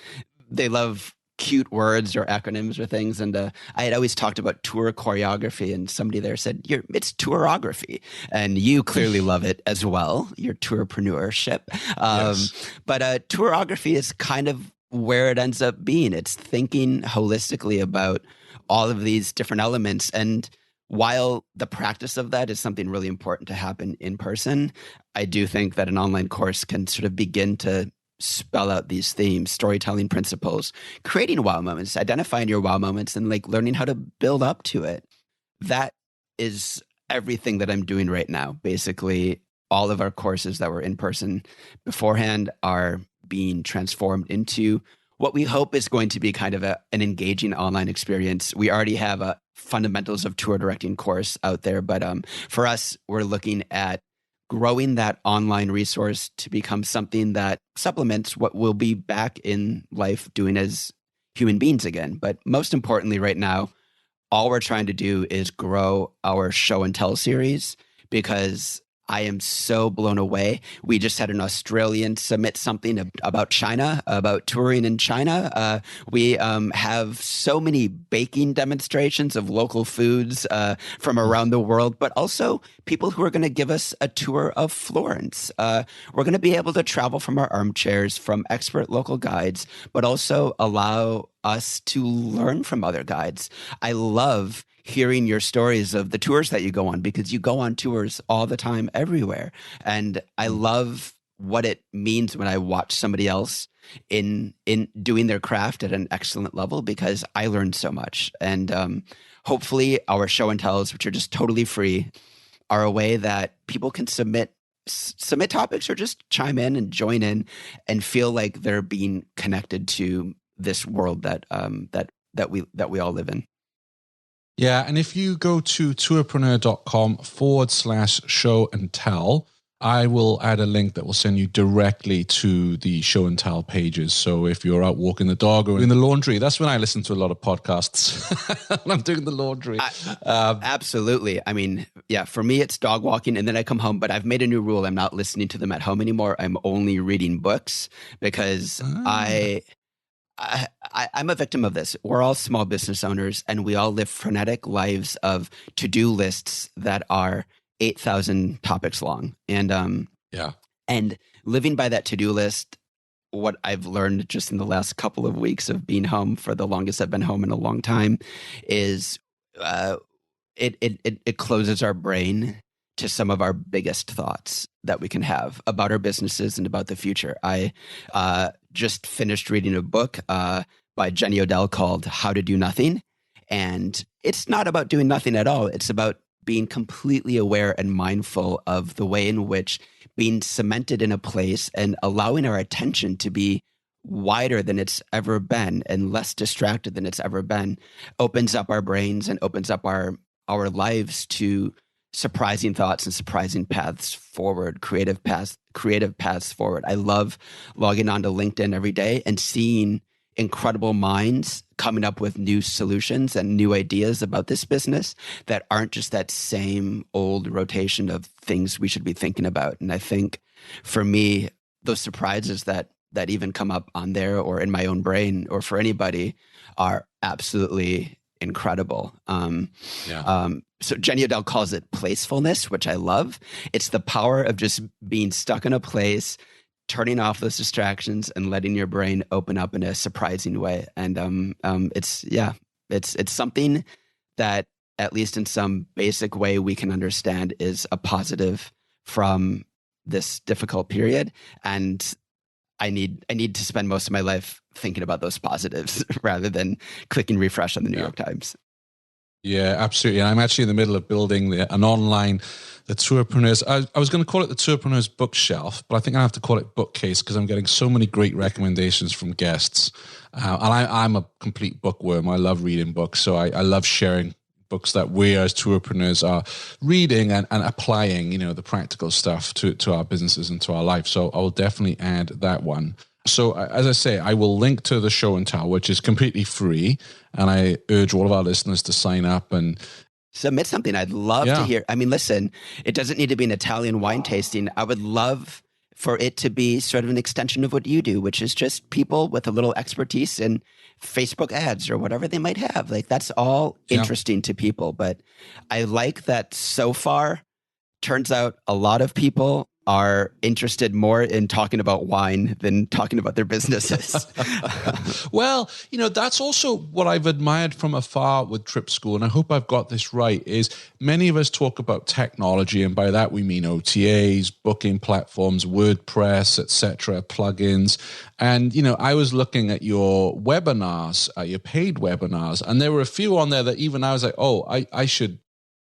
they love cute words or acronyms or things. And I had always talked about tour choreography, and somebody there said, it's tourography. And you clearly love it as well, your tourpreneurship. Yes. But tourography is kind of where it ends up being. It's thinking holistically about all of these different elements. And while the practice of that is something really important to happen in person, I do think that an online course can sort of begin to spell out these themes, storytelling principles, creating wow moments, identifying your wow moments, and like learning how to build up to it. That is everything that I'm doing right now. Basically, all of our courses that were in person beforehand are being transformed into what we hope is going to be kind of an engaging online experience. We already have a fundamentals of tour directing course out there, but for us, we're looking at growing that online resource to become something that supplements what we'll be back in life doing as human beings again. But most importantly, right now, all we're trying to do is grow our show and tell series, because I am so blown away. We just had an Australian submit something about China, about touring in China. We have so many baking demonstrations of local foods from around the world, but also people who are going to give us a tour of Florence. We're going to be able to travel from our armchairs, from expert local guides, but also allow us to learn from other guides. I love hearing your stories of the tours that you go on, because you go on tours all the time everywhere. And I love what it means when I watch somebody else in doing their craft at an excellent level, because I learned so much. And hopefully our show and tells, which are just totally free, are a way that people can submit topics or just chime in and join in and feel like they're being connected to this world that we all live in. Yeah, and if you go to tourpreneur.com/show and tell, I will add a link that will send you directly to the show and tell pages. So if you're out walking the dog or in the laundry, that's when I listen to a lot of podcasts when I'm doing the laundry. Absolutely. I mean, yeah, for me, it's dog walking and then I come home, but I've made a new rule. I'm not listening to them at home anymore. I'm only reading books because I'm a victim of this. We're all small business owners and we all live frenetic lives of to-do lists that are 8,000 topics long. And living by that to-do list, what I've learned just in the last couple of weeks of being home for the longest I've been home in a long time is it closes our brain to some of our biggest thoughts that we can have about our businesses and about the future. I just finished reading a book by Jenny Odell called How to Do Nothing. And it's not about doing nothing at all. It's about being completely aware and mindful of the way in which being cemented in a place and allowing our attention to be wider than it's ever been and less distracted than it's ever been opens up our brains and opens up our lives to surprising thoughts and surprising paths forward, creative paths forward. I love logging onto LinkedIn every day and seeing incredible minds coming up with new solutions and new ideas about this business that aren't just that same old rotation of things we should be thinking about. And I think for me, those surprises that even come up on there or in my own brain or for anybody are absolutely incredible. So Jenny Odell calls it placefulness, which I love. It's the power of just being stuck in a place, turning off those distractions and letting your brain open up in a surprising way. And it's something that, at least in some basic way, we can understand is a positive from this difficult period. And I need to spend most of my life thinking about those positives rather than clicking refresh on the New York Times. Yeah, absolutely. And I'm actually in the middle of building the Tourpreneurs. I was going to call it the Tourpreneurs bookshelf, but I think I have to call it bookcase because I'm getting so many great recommendations from guests. And I'm a complete bookworm. I love reading books. So I love sharing books that we as tourpreneurs are reading and applying, the practical stuff to our businesses and to our life. So I will definitely add that one. So as I say, I will link to the show and tell, which is completely free. And I urge all of our listeners to sign up and submit something. I'd love to hear. I mean, listen, it doesn't need to be an Italian wine tasting. I would love for it to be sort of an extension of what you do, which is just people with a little expertise in Facebook ads or whatever they might have. Like, that's all interesting to people. But I like that so far, turns out a lot of people are interested more in talking about wine than talking about their businesses. Well, that's also what I've admired from afar with TripSchool, and I hope I've got this right, is many of us talk about technology, and by that we mean OTAs, booking platforms, WordPress, etc., plugins. And, I was looking at your webinars, your paid webinars, and there were a few on there that even I was like, oh, I should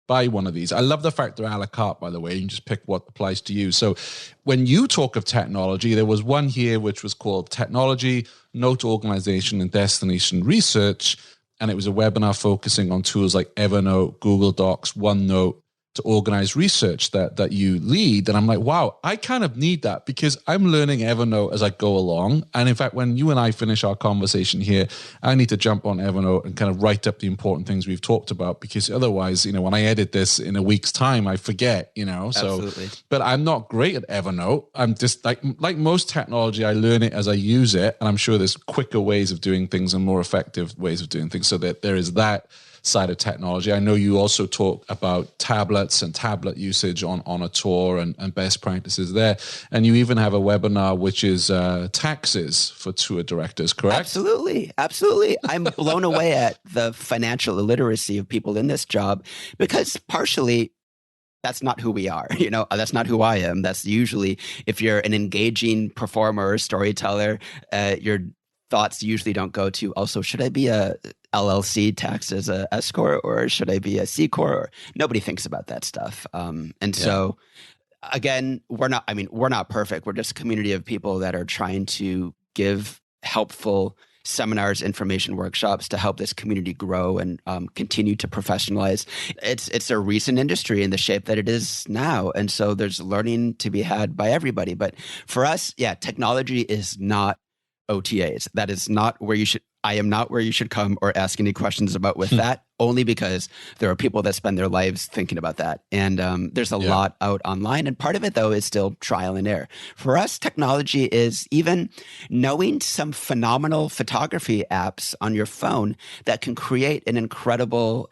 buy one of these. I love the fact they're a la carte, by the way. You can just pick what applies to you. So when you talk of technology, there was one here which was called Technology, Note Organization and Destination Research. And it was a webinar focusing on tools like Evernote, Google Docs, OneNote to organize research that you lead. And I'm like, wow, I kind of need that because I'm learning Evernote as I go along. And in fact, when you and I finish our conversation here, I need to jump on Evernote and kind of write up the important things we've talked about, because otherwise, when I edit this in a week's time, I forget, Absolutely. So, but I'm not great at Evernote. I'm just like most technology, I learn it as I use it. And I'm sure there's quicker ways of doing things and more effective ways of doing things, so that there is that side of technology. I know you also talk about tablets and tablet usage on a tour and best practices there. And you even have a webinar which is taxes for tour directors, correct? Absolutely. I'm blown away at the financial illiteracy of people in this job, because partially that's not who we are. That's not who I am. That's usually, if you're an engaging performer or storyteller, your thoughts usually don't go to, also, should I be a LLC taxed as a S corp, or should I be a C corp? Nobody thinks about that stuff. So again, we're not perfect. We're just a community of people that are trying to give helpful seminars, information workshops to help this community grow and continue to professionalize. It's a recent industry in the shape that it is now. And so there's learning to be had by everybody. But for us, technology is not OTAs. That is not where you should. I am not where you should come or ask any questions about with that, only because there are people that spend their lives thinking about that. And there's a lot out online. And part of it, though, is still trial and error. For us, technology is even knowing some phenomenal photography apps on your phone that can create an incredible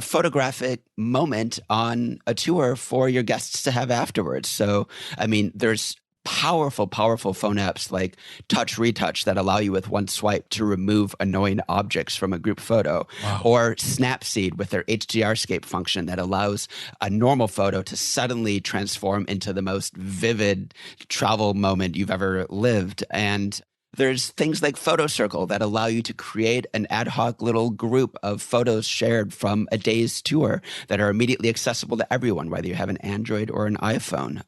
photographic moment on a tour for your guests to have afterwards. So, I mean, there's powerful phone apps like Touch Retouch that allow you with one swipe to remove annoying objects from a group photo, or Snapseed with their HDRscape function that allows a normal photo to suddenly transform into the most vivid travel moment you've ever lived. And there's things like Photo Circle that allow you to create an ad hoc little group of photos shared from a day's tour that are immediately accessible to everyone, whether you have an Android or an iPhone.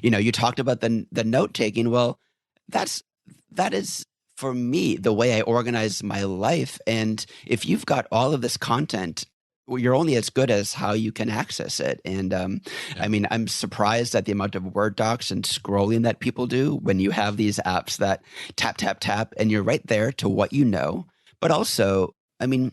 You talked about the note taking. Well, that is for me the way I organize my life. And if you've got all of this content, you're only as good as how you can access it. And I mean, I'm surprised at the amount of Word docs and scrolling that people do when you have these apps that tap, and you're right there to what you know. But also, I mean,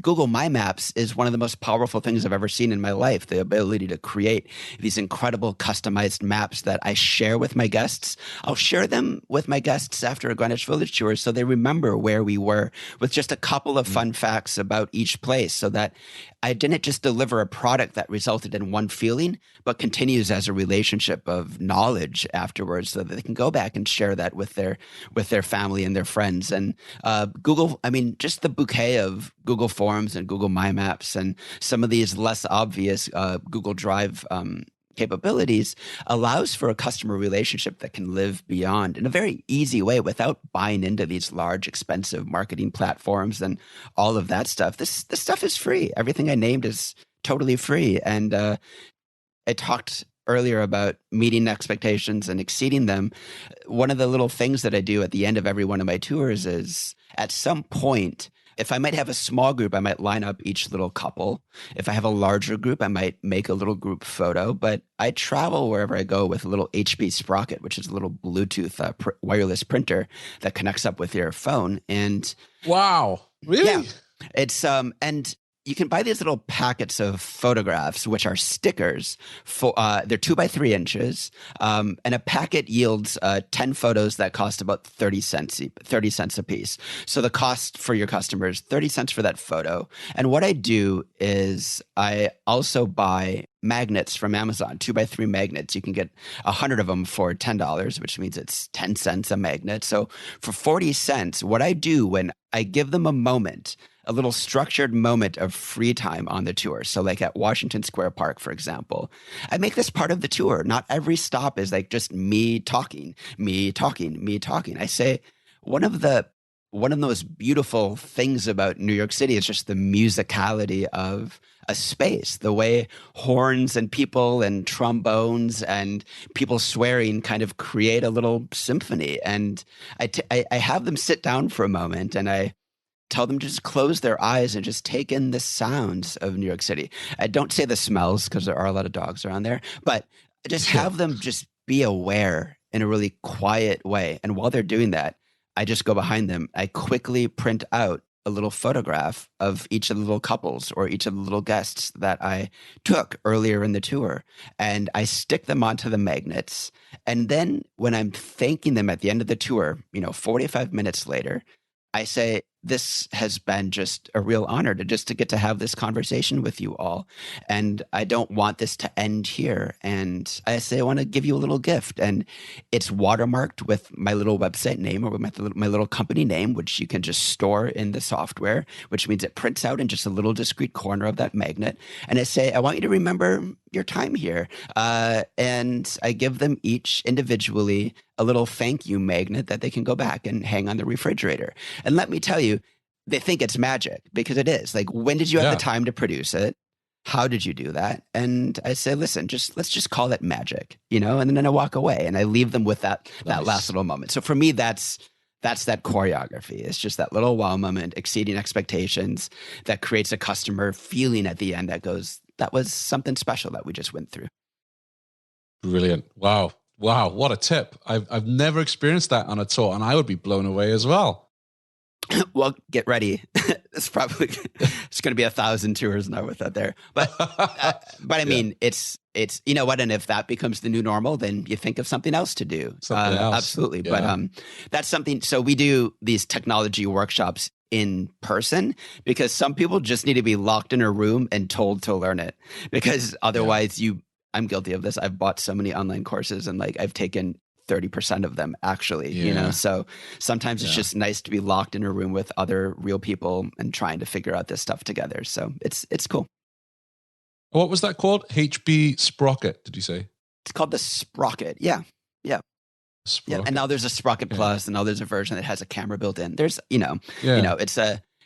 Google My Maps is one of the most powerful things I've ever seen in my life. The ability to create these incredible customized maps that I share with my guests. I'll share them with my guests after a Greenwich Village tour so they remember where we were with just a couple of fun facts about each place, so that I didn't just deliver a product that resulted in one feeling, but continues as a relationship of knowledge afterwards, so that they can go back and share that with their family and their friends. And Google, I mean, just the bouquet of Google Forms and Google My Maps and some of these less obvious Google Drive capabilities allows for a customer relationship that can live beyond in a very easy way without buying into these large, expensive marketing platforms and all of that stuff. This stuff is free. Everything I named is totally free. And I talked earlier about meeting expectations and exceeding them. One of the little things that I do at the end of every one of my tours is, at some point, if I might have a small group, I might line up each little couple. If I have a larger group, I might make a little group photo. But I travel wherever I go with a little HP Sprocket, which is a little Bluetooth wireless printer that connects up with your phone. And wow, really? Yeah, it's and you can buy these little packets of photographs, which are stickers. They're 2 by 3 inches, and a packet yields 10 photos that cost about 30 cents a piece. So the cost for your customers, 30 cents for that photo. And what I do is I also buy magnets from Amazon, 2 by 3 magnets. You can get 100 of them for $10, which means it's 10 cents a magnet. So for 40 cents, what I do when I give them a moment, a little structured moment of free time on the tour. So like at Washington Square Park, for example, I make this part of the tour. Not every stop is like just me talking. I say one of the most beautiful things about New York City is just the musicality of a space, the way horns and people and trombones and people swearing kind of create a little symphony. And I have them sit down for a moment and I tell them to just close their eyes and just take in the sounds of New York City. I don't say the smells because there are a lot of dogs around there, but just have them just be aware in a really quiet way. And while they're doing that, I just go behind them. I quickly print out a little photograph of each of the little couples or each of the little guests that I took earlier in the tour. And I stick them onto the magnets. And then when I'm thanking them at the end of the tour, 45 minutes later, I say, this has been just a real honor to get to have this conversation with you all. And I don't want this to end here. And I say, I want to give you a little gift. And it's watermarked with my little website name or with my little company name, which you can just store in the software, which means it prints out in just a little discrete corner of that magnet. And I say, I want you to remember your time here. And I give them each individually a little thank you magnet that they can go back and hang on the refrigerator. And let me tell you, they think it's magic because it is. Like, when did you have the time to produce it? How did you do that? And I say, listen, let's just call it magic, and then I walk away and I leave them with that last little moment. So for me, that's That's that choreography. It's just that little wow moment, exceeding expectations, that creates a customer feeling at the end that goes, that was something special that we just went through. Brilliant. Wow. What a tip. I've never experienced that on a tour, and I would be blown away as well. Well, get ready. It's going to be 1,000 tours now with that there. But I mean, it's, you know what? And if that becomes the new normal, then you think of something else to do. Something else. Absolutely. Yeah. But that's something. So we do these technology workshops in person because some people just need to be locked in a room and told to learn it, because otherwise I'm guilty of this. I've bought so many online courses and like I've taken 30% of them actually, you know? So sometimes it's just nice to be locked in a room with other real people and trying to figure out this stuff together. So it's cool. What was that called? HB Sprocket, did you say? It's called the Sprocket. Yeah. Sprocket. Yeah. And now there's a Sprocket Plus, and now there's a version that has a camera built in. There's,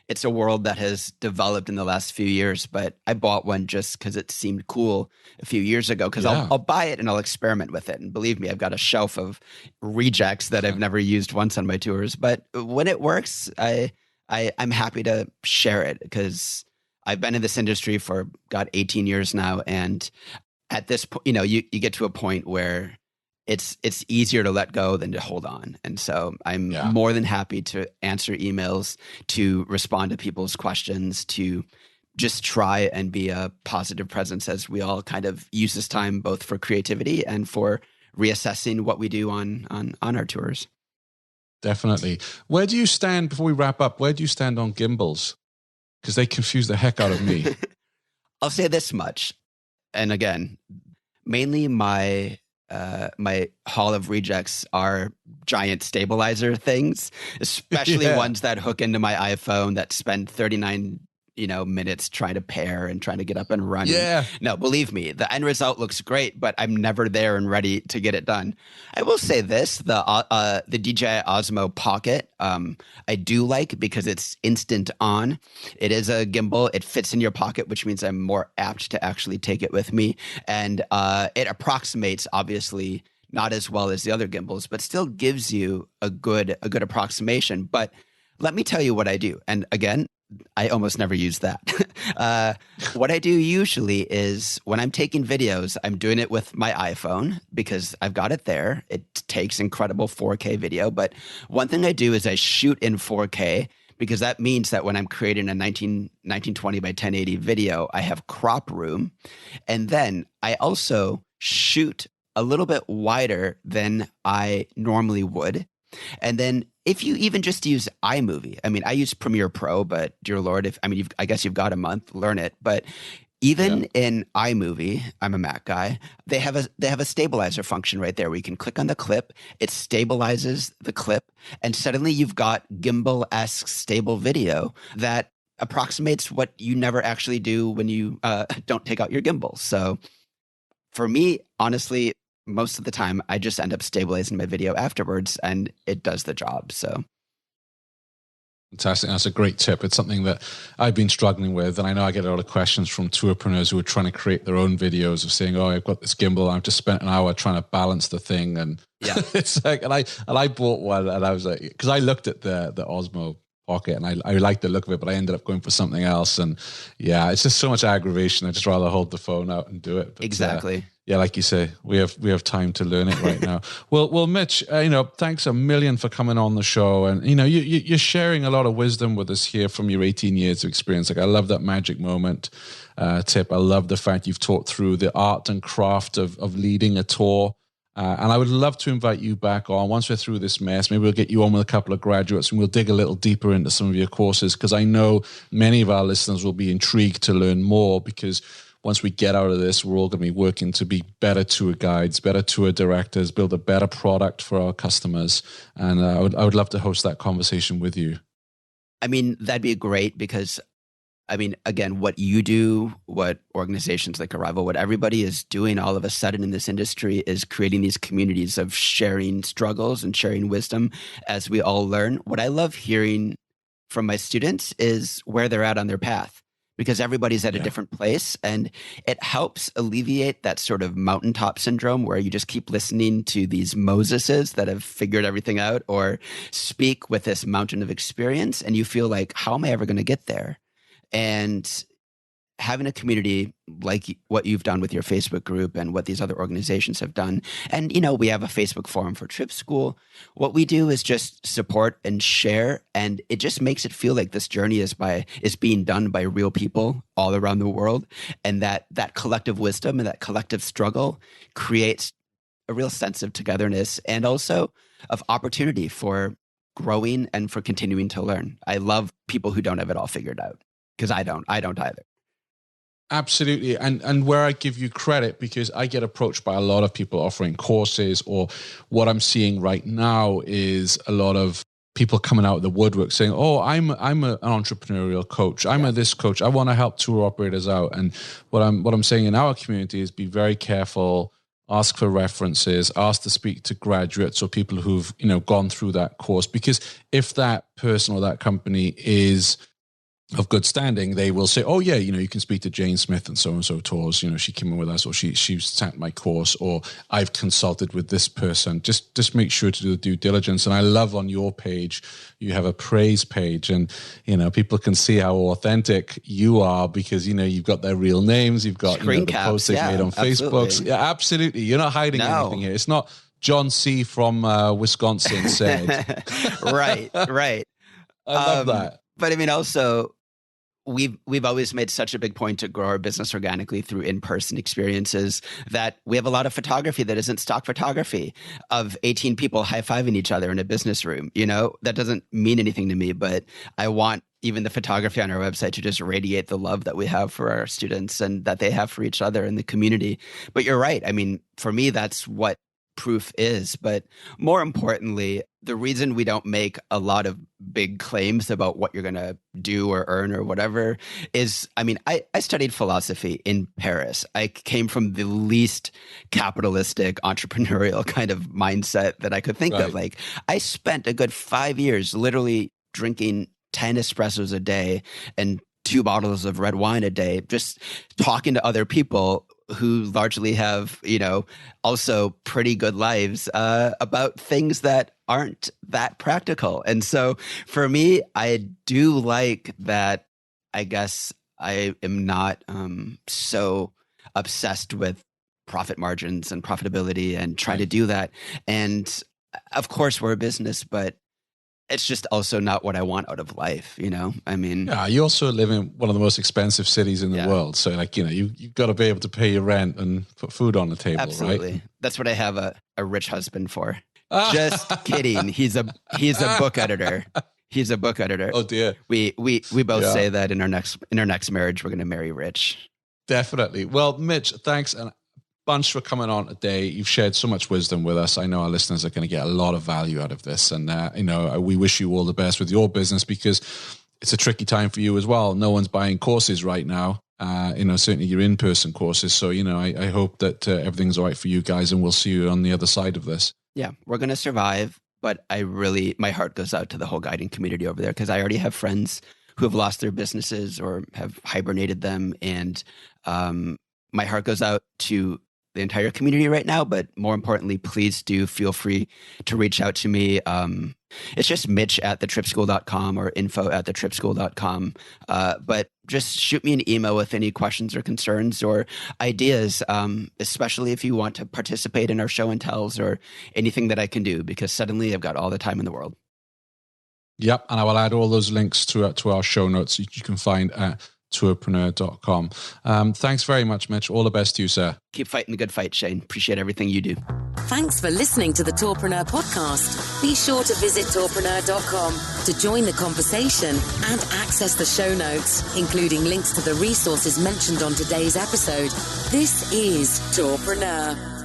it's a world that has developed in the last few years, but I bought one just because it seemed cool a few years ago, because I'll buy it and I'll experiment with it. And believe me, I've got a shelf of rejects that I've never used once on my tours. But when it works, I'm happy to share it, because I've been in this industry for 18 years now. And at this point, you get to a point where it's easier to let go than to hold on. And so I'm more than happy to answer emails, to respond to people's questions, to just try and be a positive presence as we all kind of use this time both for creativity and for reassessing what we do on our tours. Definitely. Where do you stand, before we wrap up, where do you stand on gimbals? Because they confuse the heck out of me. I'll say this much. And again, mainly my haul of rejects are giant stabilizer things, especially ones that hook into my iPhone that spend 39 minutes trying to pair and trying to get up and running. Yeah. No, believe me, the end result looks great, but I'm never there and ready to get it done. I will say this, the DJI Osmo Pocket, I do like, because it's instant on. It is a gimbal. It fits in your pocket, which means I'm more apt to actually take it with me. And it approximates, obviously, not as well as the other gimbals, but still gives you a good approximation. But let me tell you what I do. And again, I almost never use that. What I do usually is when I'm taking videos, I'm doing it with my iPhone because I've got it there. It takes incredible 4K video. But one thing I do is I shoot in 4K, because that means that when I'm creating a 1920 by 1080 video, I have crop room. And then I also shoot a little bit wider than I normally would. And then if you even just use iMovie, I mean, I use Premiere Pro, but dear Lord, I guess you've got a month, learn it. But even in iMovie, I'm a Mac guy, they have a stabilizer function right there where you can click on the clip, it stabilizes the clip, and suddenly you've got gimbal-esque stable video that approximates what you never actually do when you don't take out your gimbal. So for me, honestly, most of the time, I just end up stabilizing my video afterwards, and it does the job. So, fantastic. That's a great tip. It's something that I've been struggling with, and I know I get a lot of questions from tourpreneurs who are trying to create their own videos of saying, "Oh, I've got this gimbal. I've just spent an hour trying to balance the thing," and it's like, and I bought one, and I was like, because I looked at the Osmo Pocket, and I liked the look of it, but I ended up going for something else, and it's just so much aggravation. I just rather hold the phone out and do it. But, exactly. Like you say, we have time to learn it right now. Well, Mitch, thanks a million for coming on the show, and you're sharing a lot of wisdom with us here from your 18 years of experience. Like, I love that magic moment tip. I love the fact you've taught through the art and craft of leading a tour. And I would love to invite you back on once we're through this mess. Maybe we'll get you on with a couple of graduates and we'll dig a little deeper into some of your courses, because I know many of our listeners will be intrigued to learn more, because once we get out of this, we're all going to be working to be better tour guides, better tour directors, build a better product for our customers. And I would love to host that conversation with you. I mean, that'd be great, because again, what you do, what organizations like Arrival, what everybody is doing all of a sudden in this industry is creating these communities of sharing struggles and sharing wisdom as we all learn. What I love hearing from my students is where they're at on their path, because everybody's at a different place. And it helps alleviate that sort of mountaintop syndrome where you just keep listening to these Moseses that have figured everything out or speak with this mountain of experience. And you feel like, how am I ever going to get there? And having a community like what you've done with your Facebook group and what these other organizations have done. And, we have a Facebook forum for TripSchool. What we do is just support and share. And it just makes it feel like this journey is being done by real people all around the world. And that collective wisdom and that collective struggle creates a real sense of togetherness and also of opportunity for growing and for continuing to learn. I love people who don't have it all figured out, because I don't either. Absolutely. And where I give you credit, because I get approached by a lot of people offering courses, or what I'm seeing right now is a lot of people coming out of the woodwork saying, oh, I'm an entrepreneurial coach. I'm a this coach. I want to help tour operators out. And what I'm saying in our community is be very careful, ask for references, ask to speak to graduates or people who've, gone through that course. Because if that person or that company is of good standing, they will say, oh yeah, you can speak to Jane Smith and so tours, she came in with us, or she sat my course, or I've consulted with this person. Just make sure to do the due diligence. And I love on your page, you have a praise page, and people can see how authentic you are, because you've got their real names, you've got the posts they've made on Facebook. Yeah, absolutely. You're not hiding anything here. It's not John C. from Wisconsin said. Right. I love that. But I mean, also, we've always made such a big point to grow our business organically through in-person experiences that we have a lot of photography that isn't stock photography of 18 people high-fiving each other in a business room. That doesn't mean anything to me, but I want even the photography on our website to just radiate the love that we have for our students and that they have for each other in the community. But you're right. I mean, for me, that's what proof is. But more importantly, the reason we don't make a lot of big claims about what you're going to do or earn or whatever is, I studied philosophy in Paris. I came from the least capitalistic entrepreneurial kind of mindset that I could think of. Like, I spent a good 5 years literally drinking 10 espressos a day and 2 bottles of red wine a day, just talking to other people who largely have, also pretty good lives about things that aren't that practical. And so for me, I do like that. I guess I am not so obsessed with profit margins and profitability and try to do that. And of course, we're a business, but it's just also not what I want out of life, Yeah, you also live in one of the most expensive cities in the world. So you've got to be able to pay your rent and put food on the table, Absolutely. Right? That's what I have a rich husband for. Just kidding. He's a book editor. He's a book editor. Oh dear. We both say that in our next marriage, we're going to marry rich. Definitely. Well, Mitch, thanks a bunch for coming on today. You've shared so much wisdom with us. I know our listeners are going to get a lot of value out of this. And, we wish you all the best with your business, because it's a tricky time for you as well. No one's buying courses right now. Certainly your in-person courses. So, I hope that everything's all right for you guys, and we'll see you on the other side of this. Yeah, we're going to survive. But my heart goes out to the whole guiding community over there, because I already have friends who have lost their businesses or have hibernated them. And my heart goes out to the entire community right now. But more importantly, please do feel free to reach out to me. It's just Mitch@thetripschool.com or info@thetripschool.com. But just shoot me an email with any questions or concerns or ideas, especially if you want to participate in our show and tells or anything that I can do, because suddenly I've got all the time in the world. Yep. And I will add all those links to our show notes you can find at tourpreneur.com. Thanks very much, Mitch. All the best to you, sir. Keep fighting the good fight, Shane. Appreciate everything you do. Thanks for listening to the Tourpreneur podcast. Be sure to visit tourpreneur.com to join the conversation and access the show notes, including links to the resources mentioned on today's episode. This is Tourpreneur.